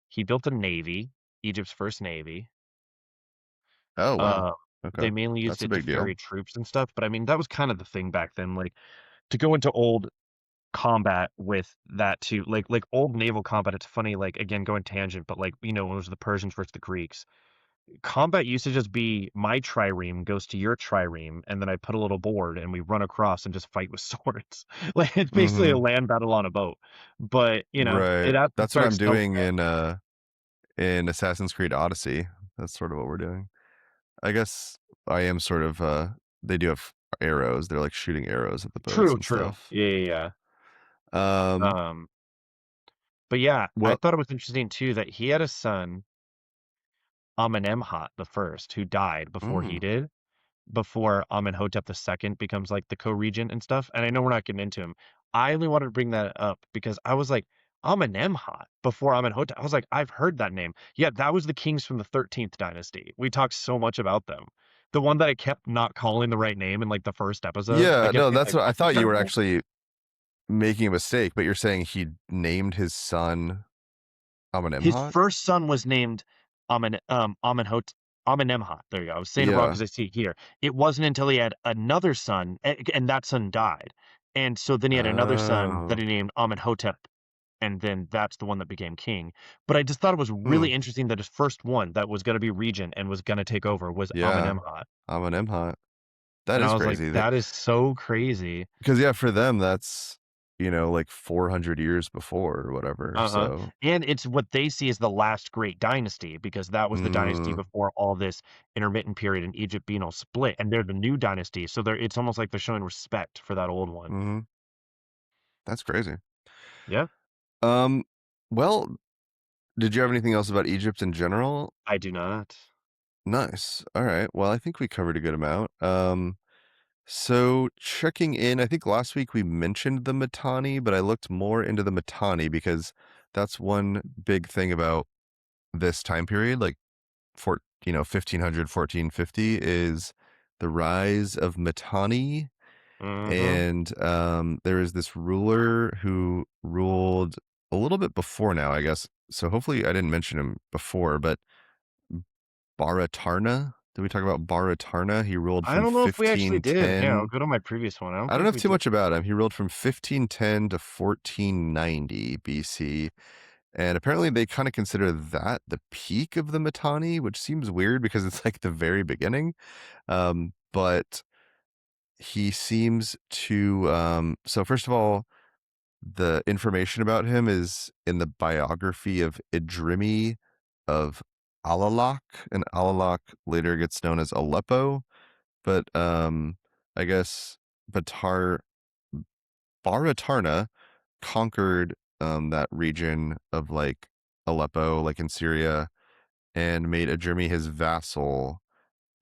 He built a navy, Egypt's first navy. Oh, wow. Uh, Okay. they mainly used That's a it to big deal. ferry troops and stuff, but I mean, that was kind of the thing back then, like, to go into old combat with that too, like old naval combat, it's funny, like, again, going tangent, but, like, when it was the Persians versus the Greeks, combat used to just be my trireme goes to your trireme, and then I put a little board, and we run across and just fight with swords. Like, it's basically a Mhm. land battle on a boat, but, it Right. adds some That's what dark I'm stealth doing there. in Assassin's Creed Odyssey. That's sort of what we're doing. I guess I am sort of, they do have arrows. They're, like, shooting arrows at the boats True, and true. stuff. Yeah, yeah, Um, yeah. But yeah, I well thought it was interesting too that he had a son, Amenemhat the first, who died before he mm, did, before Amenhotep the second becomes like the co-regent and stuff. And I know we're not getting into him. I only wanted to bring that up because I was like, Amenemhat before Amenhotep. I was like, I've heard that name. Yeah, that was the kings from the 13th dynasty. We talked so much about them. The one that I kept not calling the right name in like the first episode. I yeah, kept no, being that's like, what I what's his thought you son's were name? actually making a mistake, but you're saying he named his son His Amenemhat? first son was named Amenhotep. Amenemhat. There you go. I was saying it wrong Yeah. because I see it here. It wasn't until he had another son, and that son died. And so then he had another son that Oh. he named Amenhotep, and then that's the one that became king. But I just thought it was Hmm. really interesting that his first one that was going to be regent and was going to take over was Yeah. Amenemhat. Amenemhat. That And I is was like, crazy. that is so crazy. Because yeah, for them, that's, like 400 years before or whatever. Uh-huh. So, And it's what they see as the last great dynasty because that was the dynasty mm, before all this intermittent period in Egypt being all split, and they're the new dynasty. So it's almost like they're showing respect for that old one. hmm, that's crazy. Yeah, Um, well, did you have anything else about Egypt in general? I do not. Nice. All right. Well, I think we covered a good amount. So checking in, I think last week we mentioned the Mitanni, but I looked more into the Mitanni because that's one big thing about this time period, like 1500, 1450, is the rise of Mitanni. Mm-hmm. And there is this ruler who ruled a little bit before now, I guess. So hopefully I didn't mention him before, but Baratarna. Did we talk about Baratarna? He ruled I from don't know if we actually did. Here, I'll 1510. go to my previous one. I don't I don't think have we too did. much about him. He ruled from 1510 to 1490 BC. And apparently they kind of consider that the peak of the Mitanni, which seems weird because it's like the very beginning. But he seems to, so first of all, the information about him is in the biography of Idrimi of Alalak, and Alalak later gets known as Aleppo. But I guess Batar Baratarna conquered that region of like Aleppo, like in Syria, and made Adjurmi his vassal.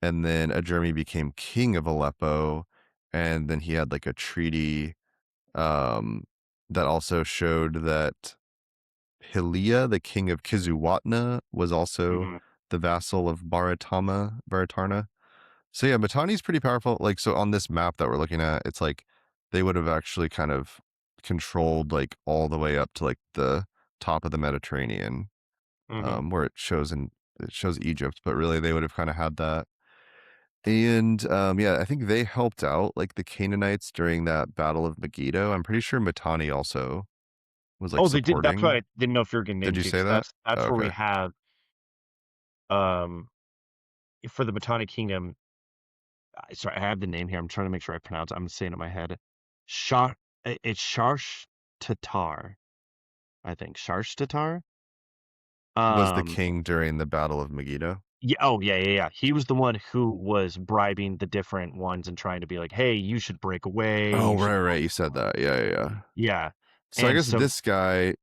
And then Adjurmi became king of Aleppo, and then he had like a treaty um, that also showed that Hilia, the king of Kizuwatna, was also Mm-hmm. the vassal of Baratarna. So yeah, Mitanni's pretty powerful. Like, so on this map that we're looking at, it's like they would have actually kind of controlled like all the way up to like the top of the Mediterranean, Mm-hmm. where it shows Egypt, but really they would have kind of had that. And yeah, I think they helped out like the Canaanites during that Battle of Megiddo. I'm pretty sure Mitanni also was like Oh, they did. That's what supporting. I didn't know if you were getting Did you into say because that? that's Oh, where we okay. have um for the Mitanni Kingdom. Sorry, I have the name here. I'm trying to make sure I pronounce it. I'm saying it in my head. Shar, it's Sharsh Tatar, I think. Sharsh Tatar. Was the Um, king during the Battle of Megiddo? yeah. Oh, yeah, yeah, yeah. He was the one who was bribing the different ones and trying to be like, "Hey, you should break away. Oh, You should right, do all right. You this said stuff." that. Yeah, yeah, yeah. Yeah, So I and guess so this guy,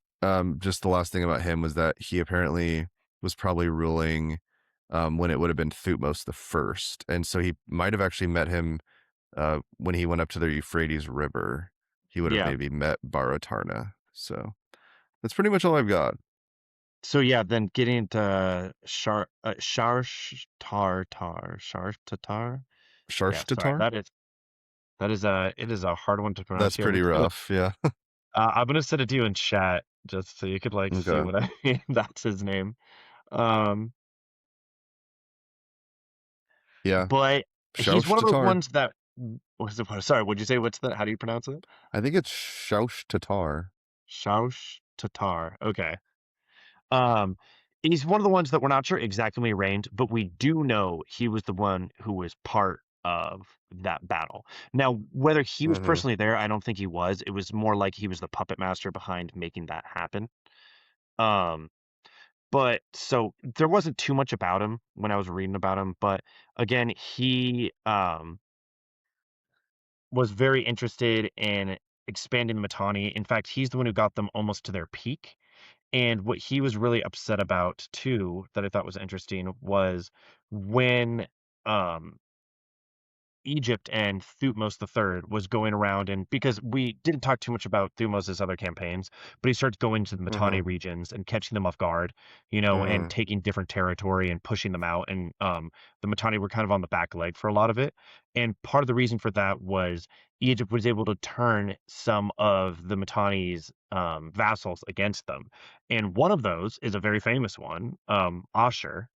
just the last thing about him was that he apparently was probably ruling when it would have been Thutmose the first, and so he might have actually met him when he went up to the Euphrates River. He would have yeah, maybe met Baratarna. So that's pretty much all I've got. so yeah. Then getting into Sharsh Tartar, Sharsh Tatar. Yeah, sorry. Sharshtatar? That is a it is a hard one to pronounce That's here. pretty rough. Yeah. I'm gonna send it to you in chat. just so you could like see Okay. what I mean. That's his name. Um, Yeah. but he's Shaush one of those Tatar. ones that sorry, what'd you say? What's the how do you pronounce it? I think it's Shaush Tatar. Shaush Tatar. Okay. Um, he's one of the ones that we're not sure exactly when he reigned, but we do know he was the one who was part of that battle. Now, whether he was Mhm. personally there, I don't think he was. It was more like he was the puppet master behind making that happen. Um, but so there wasn't too much about him when I was reading about him, but again, he was very interested in expanding the Mitanni. In fact, he's the one who got them almost to their peak. And what he was really upset about too, that I thought was interesting, was when um Egypt and Thutmose III was going around, and because we didn't talk too much about Thutmose's other campaigns, but he starts going to the Mitanni Mhm. regions and catching them off guard, and Mhm. taking different territory and pushing them out. And the Mitanni were kind of on the back leg for a lot of it. And part of the reason for that was Egypt was able to turn some of the Mitanni's vassals against them. And one of those is a very famous one, Ashur,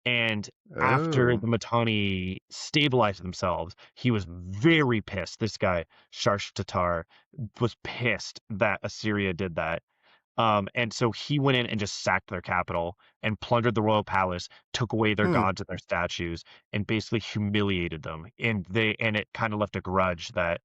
and after Oh. the Mitanni stabilized themselves, he was very pissed. This guy, Sharsh Tatar, was pissed that Assyria did that. And so he went in and just sacked their capital and plundered the royal palace, took away their Hmm. gods and their statues, and basically humiliated them. And it kind of left a grudge that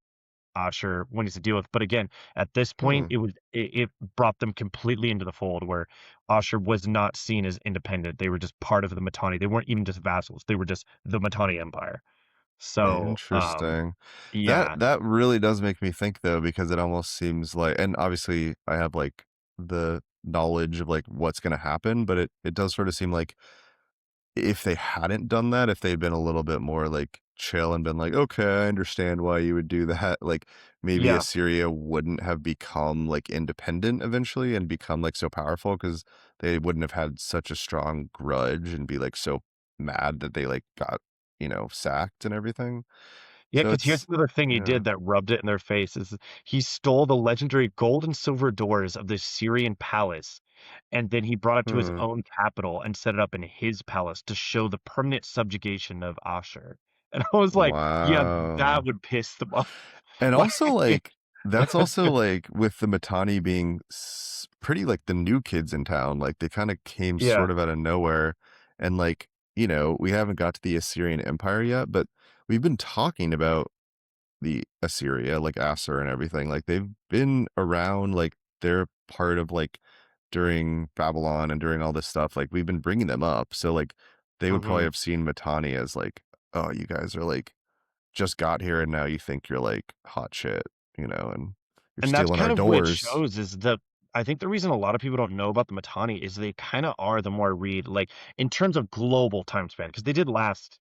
Asher wanted to deal with. But again, at this point, Hmm. it brought them completely into the fold where Asher was not seen as independent. They were just part of the Mitanni. They weren't even just vassals. They were just the Mitanni Empire. So, Interesting. That yeah, that really does make me think though, because it almost seems like, and obviously I have like the knowledge of like what's gonna happen, but it does sort of seem like if they hadn't done that, if they'd been a little bit more like chill and been like, okay, I understand why you would do that, like maybe yeah. Assyria wouldn't have become like independent eventually and become like so powerful because they wouldn't have had such a strong grudge and be like so mad that they like got, sacked and everything. Yeah, So because here's it's another thing he yeah. did that rubbed it in their face is he stole the legendary gold and silver doors of the Syrian palace, and then he brought it to his Hmm. own capital and set it up in his palace to show the permanent subjugation of Ashur. And I was like, yeah, that Wow. would piss them off. And also, Like, like, that's also, like, with the Mitanni being pretty, like, the new kids in town, like, they kind of came yeah. sort of out of nowhere. And, like, we haven't got to the Assyrian Empire yet, but we've been talking about the Assyria, like Assur and everything. Like, they've been around, like, they're part of, like, during Babylon and during all this stuff. Like, we've been bringing them up. So, like, they would probably hmm have seen Mitanni as, like, oh, you guys are, like, just got here and now you think you're like hot shit, and you're And that's stealing our kind of what it doors. shows is I think the reason a lot of people don't know about the Mitanni is they kind of are the more I read, like in terms of global time span, because they did last,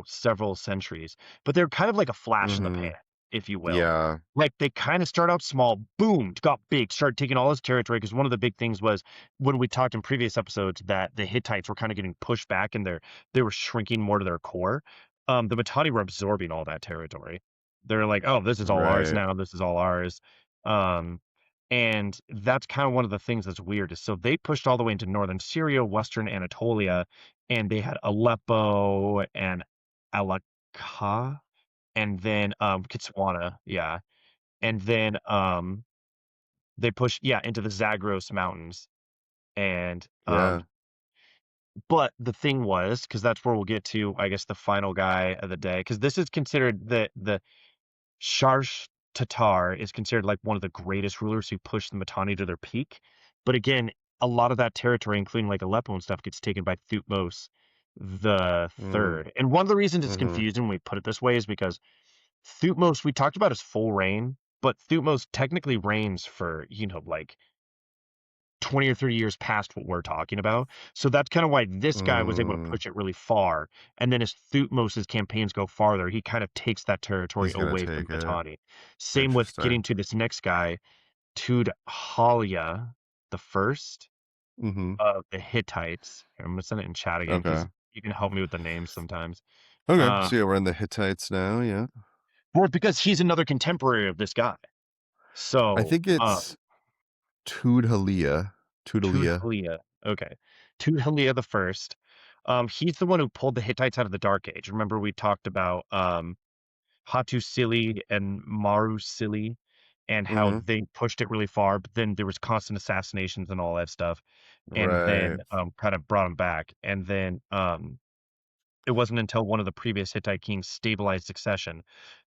several centuries, but they're kind of like a flash in the pan, Mhm. if you will. Yeah. Like they kind of start out small, boom, got big, started taking all this territory. Because one of the big things was when we talked in previous episodes that the Hittites were kind of getting pushed back and they were shrinking more to their core. The Mitanni were absorbing all that territory. They're like, oh, this is all ours Right. now. This is all ours. Um, and that's kind of one of the things that's weird is so they pushed all the way into northern Syria, western Anatolia, and they had Aleppo and Alaka, and then Kitswana, yeah. And then they pushed, yeah, into the Zagros Mountains. And Yeah. but the thing was, because that's where we'll get to, I guess, the final guy of the day, because this is considered the Sharsh Tatar is considered like one of the greatest rulers who pushed the Mitanni to their peak. But again, a lot of that territory, including like Aleppo and stuff, gets taken by Thutmose the Mm. third. And one of the reasons it's Mhm. confusing when we put it this way is because Thutmose, we talked about his full reign, but Thutmose technically reigns for, like 20 or 30 years past what we're talking about. So that's kind of why this guy was able to Mm. push it really far. And then as Thutmose's campaigns go farther, he kind of takes that territory He's gonna away from take it. Mitanni. Same with getting Interesting. to this next guy, Tudhalia the first Mhm. of the Hittites. Here, I'm gonna send it in chat again because Okay. you can help me with the names sometimes. Okay. Uh, So yeah, we're in the Hittites now. Yeah. well, because he's another contemporary of this guy. I So, think it's Tudhalia. Tudalia. Tudhalia. Okay. Tudhalia the first. He's the one who pulled the Hittites out of the Dark Age. Remember we talked about Hattusili and Marusili and how Mhm. they pushed it really far, but then there was constant assassinations and all that stuff, and Right. then kind of brought them back. And then it wasn't until one of the previous Hittite kings stabilized succession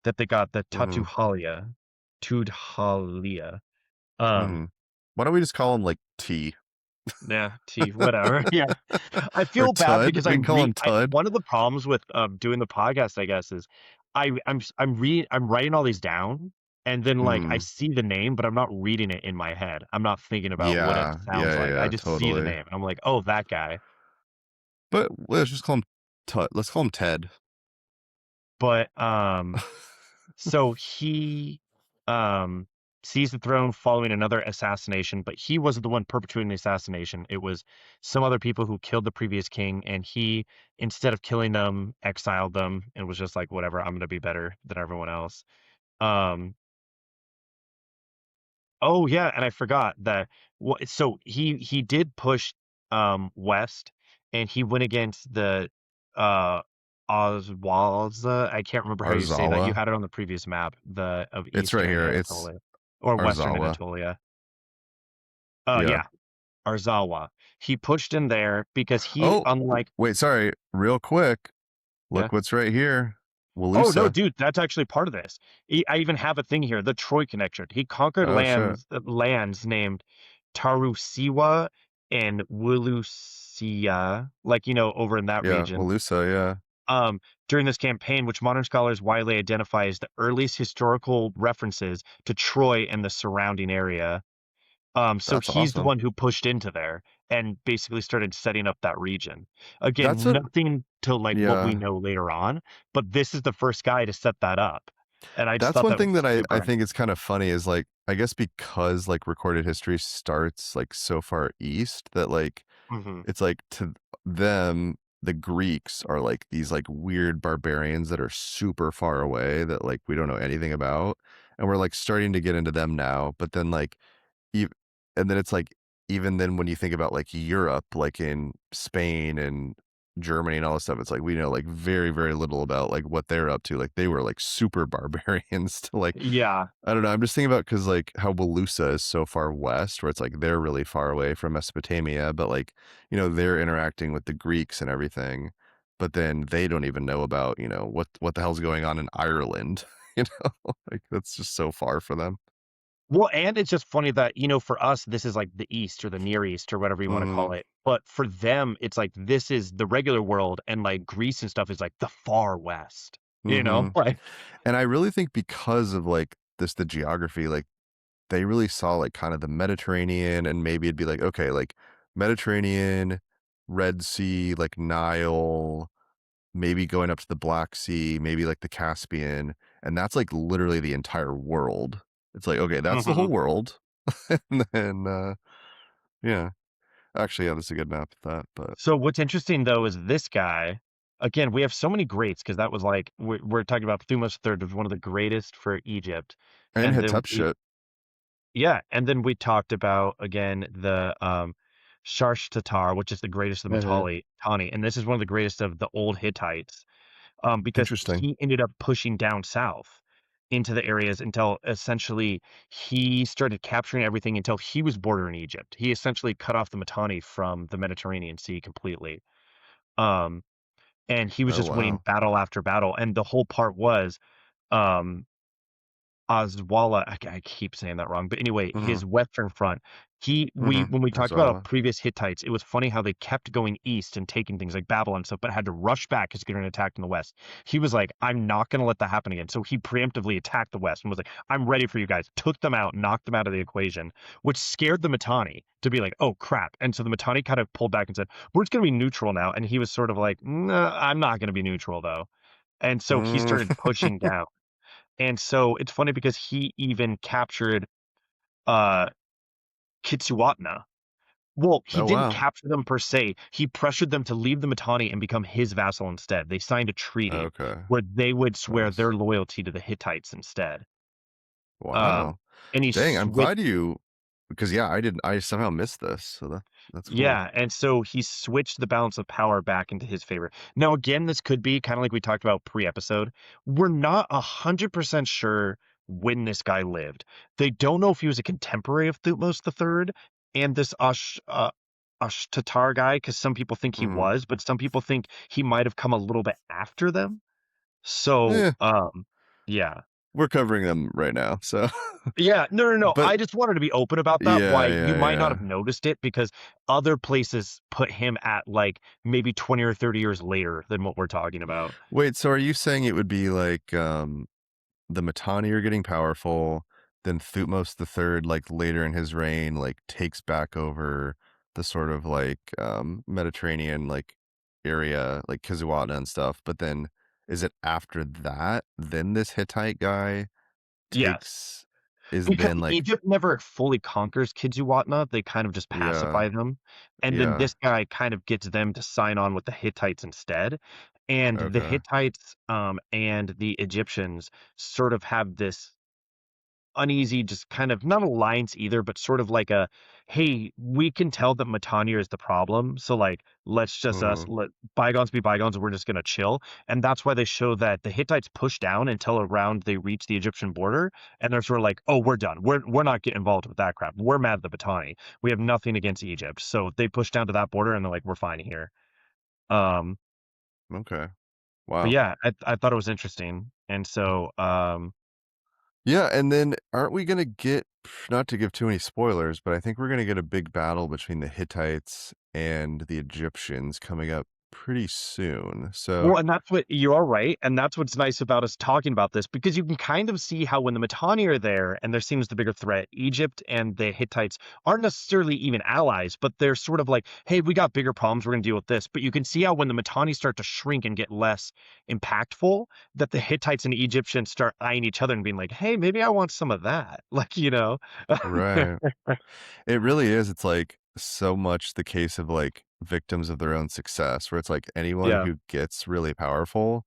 that they got the Mhm. Tudhalia. Um, Mhm. Why don't we just call him, like, T? yeah, T, whatever. Yeah. I Or feel bad Tud? because We can call him I Tud. one of the problems with doing the podcast, I guess, is I'm writing all these down and then like I Mhm. see the name, but I'm not reading it in my head. I'm not thinking about what it Yeah. sounds Yeah, like. I yeah, just see the totally. name and I'm like, oh, that guy. But let's just call him Tud. Let's call him Ted. But so he um seized the throne following another assassination, but he wasn't the one perpetrating the assassination. It was some other people who killed the previous king, and he, instead of killing them, exiled them and was just like, whatever, I'm gonna be better than everyone else. Um oh yeah, and I forgot that so he did push west and he went against the uh Oswalza. I can't remember how you say that. You Arzawa. had it on the previous map, the of It's right Eastern here. It's Anatolia or Western Arzawa. Anatolia. Yeah. Yeah, Arzawa. He pushed in there because he, Oh, unlike, wait, sorry. Real quick. yeah. Look what's right here. Oh no, Walusa. dude, that's actually part of this. I even have a thing here, the Troy connection. He conquered Oh, shit. lands named Tarusiwa and Wulusia, like over in that Yeah, region. Walusa, yeah. Um, During this campaign, which modern scholars widely identify as the earliest historical references to Troy and the surrounding area. So That's he's the awesome. one who pushed into there and basically started setting up that region. That's Again, what nothing to like what we yeah. know later on, but this is the first guy to set that up. And I just That's thought one that was thing that I super. think is kind of funny is, like, I guess because, like, recorded history starts, like, so far east that, like, Hmm. it's like to them, the Greeks are like these like weird barbarians that are super far away that like we don't know anything about. And we're like starting to get into them now. But then like ev- and then it's like even then when you think about like Europe, like in Spain and Germany and all this stuff, it's like we know like very, very little about like what they're up to. Like they were like super barbarians to like Yeah. I don't know. I'm just thinking about because like how Walusa is so far west, where it's like they're really far away from Mesopotamia, but like they're interacting with the Greeks and everything, but then they don't even know about what the hell's going on in Ireland. Like that's just so far for them. Well, and it's just funny that, for us, this is like the East or the Near East or whatever you want to Hmm. call it. But for them, it's like this is the regular world and like Greece and stuff is like the far West, Hmm. Like, And I really think because of like the geography, like they really saw like kind of the Mediterranean, and maybe it'd be like okay, like Mediterranean, Red Sea, like Nile, maybe going up to the Black Sea, maybe like the Caspian, and that's like literally the entire world. It's like, okay, that's the whole mhm. world. And then yeah. Actually, yeah, that's a good map of that, but So what's interesting though is this guy. Again, we have so many greats because that was like we're talking about Thutmose III was one of the greatest for Egypt, and and then we Hatshepsut. yeah, and then we talked about again the Tatar, which is the greatest of the Mhm. Tani, and this is one of the greatest of the old Hittites, because Interesting. he ended up pushing down south into the areas until essentially he started capturing everything until he was bordering Egypt. He essentially cut off the Mitanni from the Mediterranean Sea completely. Um, and he was Oh just winning wow. battle after battle. And the whole part was, um, Oswala, I keep saying that wrong, but anyway, Mhm. his western front. Mhm. When we talked about Arzawa. previous Hittites, it was funny how they kept going east and taking things like Babylon and stuff, but had to rush back because getting attacked in the west. He was like, I'm not going to let that happen again. So he preemptively attacked the west and was like, I'm ready for you guys. Took them out, knocked them out of the equation, which scared the Mitanni to be like, oh crap. And so the Mitanni kind of pulled back and said, we're just going to be neutral now. And he was sort of like, no, I'm not going to be neutral though. And so he Mm. started pushing down. And so it's funny because he even captured uh Kitsuatna. Well, he Oh didn't wow. capture them per se. He pressured them to leave the Mitanni and become his vassal instead. They signed a treaty Okay. where they would swear Nice. their loyalty to the Hittites instead. Um, Wow. and he Dang, I'm switched. glad you because yeah, I somehow missed this, so that's cool. Yeah, and so he switched the balance of power back into his favor. Now, again, this could be kind of like we talked about pre-episode. We're not 100% sure when this guy lived. They don't know if he was a contemporary of Thutmose III and this Ashtatar guy, because some people think he Mhm. was, but some people think he might have come a little bit after them. So, Eh, yeah. we're covering them right now, so Yeah, no, no, no. but I just wanted to be open about that. yeah, Why you yeah, might not yeah. have noticed it because other places put him at like maybe 20 or 30 years later than what we're talking about. Wait, so are you saying it would be like, the Mitanni are getting powerful, then Thutmose III, like, later in his reign, like, takes back over the sort of, like, Mediterranean, like, area, like Kizuwata and stuff, but then is it after that, then this Hittite guy Yes. takes is Because then, like Egypt never fully conquers Kids they kind of just yeah, pacify them. And then yeah, this guy kind of gets them to sign on with the Hittites instead. And the okay. Hittites and the Egyptians sort of have this uneasy, just kind of not alliance either, but sort of like a, hey, we can tell that Matanya is the problem. So like, let's just Mhm, let bygones be bygones. And we're just gonna chill, and that's why they show that the Hittites push down until around they reach the Egyptian border, and they're sort of like, oh, we're done. We're not getting involved with that crap. We're mad at the Batani. We have nothing against Egypt, so they push down to that border, and they're like, we're fine here. Um, okay. but Wow. yeah, I thought it was interesting, and so Yeah, and then aren't we gonna get not to give too many spoilers, but I think we're gonna get a big battle between the Hittites and the Egyptians coming up pretty soon. So Well, and that's what you're right, and that's what's nice about us talking about this because you can kind of see how when the Mitanni are there and there seems the bigger threat, Egypt and the Hittites aren't necessarily even allies, but they're sort of like, hey, we got bigger problems, we're gonna deal with this. But you can see how when the Mitanni start to shrink and get less impactful, that the Hittites and Egyptians start eyeing each other and being like, hey, maybe I want some of that. Like, you know. right. It really is. It's like so much the case of like victims of their own success, where it's like anyone Yeah. who gets really powerful,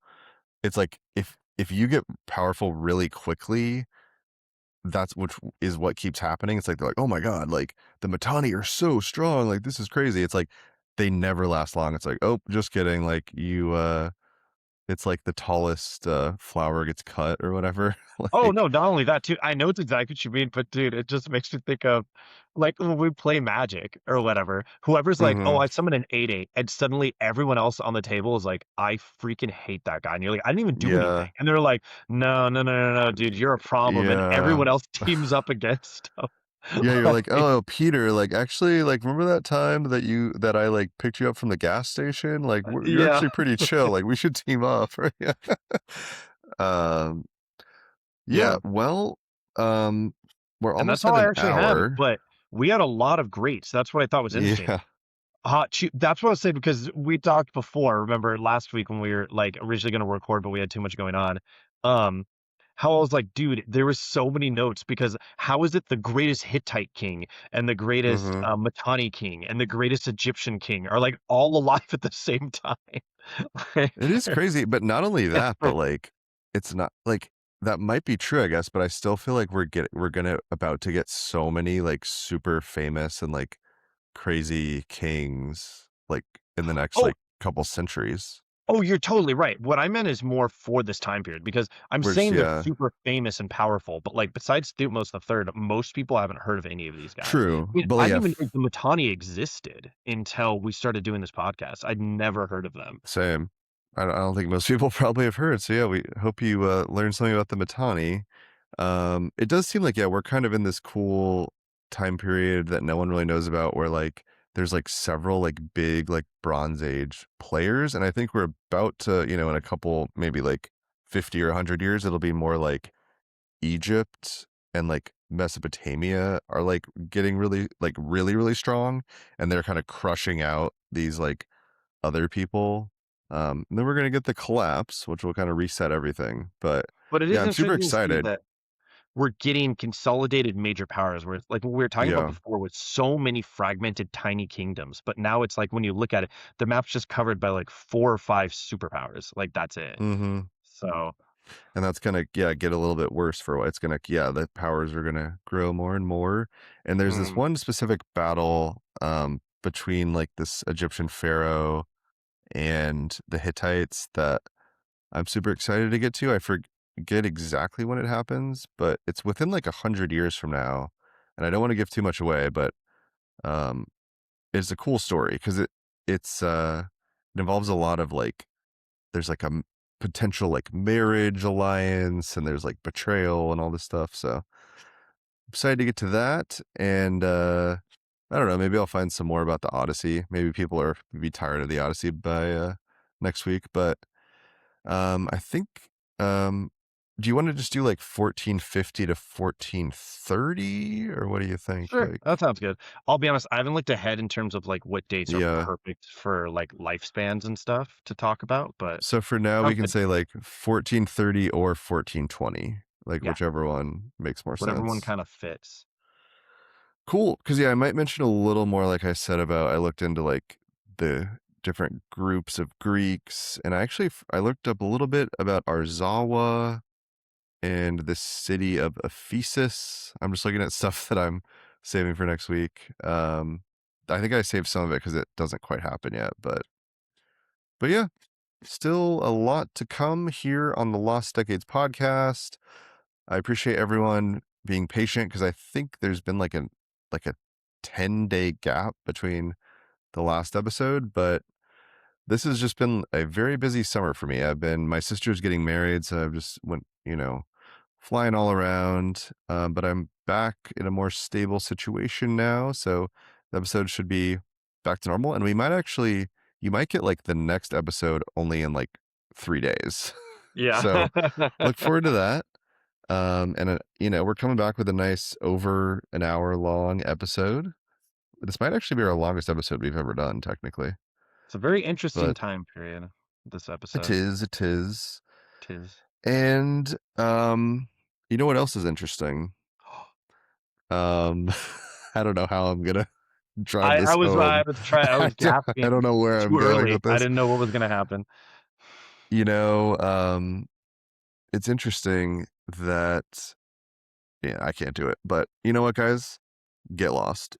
it's like if you get powerful really quickly, that's which is what keeps happening. It's like they're like, "Oh my god, like the Mitanni are so strong, like this is crazy." It's like they never last long. It's like, "Oh, just kidding." Like you it's like the tallest flower gets cut or whatever. Oh, Like no, not only that too, I know it's exactly what you mean, but dude, it just makes me think of like when we play Magic or whatever, whoever's like, "Oh, mhm. I summon an 8/8," and suddenly everyone else on the table is like, "I freaking hate that guy." And you're like, "I didn't even do anything." Yeah. And they're like, "No, no, no, no, no, dude, you're a problem." And Yeah. everyone else teams up against him. Yeah, you're like, Like, "Oh, Peter, like, actually, like, remember that time that I, like, picked you up from the gas station? Like, you're yeah, actually pretty chill, like, we should team up." Right? Yeah. Um, yeah, yeah. well, um, we're And that's almost all at I an actually had, hour. but we had a lot of greats. That's what I thought was interesting. Yeah. That's what I was saying because we talked before. Remember last week when we were like originally going to record, but we had too much going on. Um, how I was like, dude, there was so many notes because how is it the greatest Hittite king and the greatest Mhm. Mitanni king and the greatest Egyptian king are like all alive at the same time? It is crazy, but not only that, but, like, it's not like, that might be true, I guess, but I still feel like we're gonna about to get so many, like, super famous and, like, crazy kings, like, in the next, Oh, like, couple centuries. oh, you're totally right. What I meant is more for this time period because I'm Which saying they're yeah. super famous and powerful, but like besides Thutmose III, most people haven't heard of any of these guys. True, I mean, but, I like, didn't yeah, even know the Mitanni existed until we started doing this podcast. I'd never heard of them. same. I don't think most people probably have heard, so, yeah, we hope you, learned something about the Mitanni. It does seem like, yeah, we're kind of in this cool time period that no one really knows about where, like, there's, like, several, like, big, like, Bronze Age players, and I think we're about to, in a couple, maybe, like, 50 or 100 years, it'll be more like Egypt and, like, Mesopotamia are, like, getting really, like, really, really strong, and they're kinda crushing out these, like, other people. And then we're gonna get the collapse, which will kinda reset everything, but, But it yeah, is I'm super interesting to see excited. that we're getting consolidated major powers where it's like what we were talking about Yeah. before with so many fragmented tiny kingdoms. But now it's like when you look at it, the map's just covered by like 4 or 5 superpowers. Like that's it. Mhm. So and that's gonna get a little bit worse for what it's gonna the powers are gonna grow more and more. And there's this Mm. one specific battle between like this Egyptian pharaoh and the Hittites that I'm super excited to get to. I forget exactly when it happens, but it's within like 100 years from now, and I don't want to give too much away, but um, it's a cool story because it involves a lot of like there's like potential like marriage alliance, and there's like betrayal and all this stuff. So excited to get to that, and I don't know, maybe I'll find some more about the Odyssey. Maybe people are maybe tired of the Odyssey by next week, but I think um do you want to just do like 1450 to 1430, or what do you think? Sure, Like, that sounds good. I'll be honest, I haven't looked ahead in terms of, like, what dates are yeah. perfect for, like, lifespans and stuff to talk about, but So for now we sounds can good. say like 1430 or 1420, like Yeah, whichever one makes more whatever one sense. kinda fits. Cool, because I might mention a little more, like I said, about I looked into like the different groups of Greeks, and I looked up a little bit about Arzawa and the city of Ephesus. I'm just looking at stuff that I'm saving for next week. I think I saved some of it because it doesn't quite happen yet, but yeah, still a lot to come here on the Lost Decades podcast. I appreciate everyone being patient because I think there's been like a 10-day gap between the last episode, but this has just been a very busy summer for me. My sister's getting married, so I've just went, flying all around. But I'm back in a more stable situation now, so the episode should be back to normal, and you might get like the next episode only in like 3 days. Yeah. So look forward to that. And we're coming back with a nice over an hour long episode. This might actually be our longest episode we've ever done, technically, It's a very interesting but time period, this it episode. is, it is. 'Tis. And you know what else is interesting? Um, I don't know how I'm gonna drive I this was home. I was I don't gasping know where I'm too going early. with I this. didn't know what was gonna happen. You know, it's interesting that I can't do it. But you know what, guys? Get lost.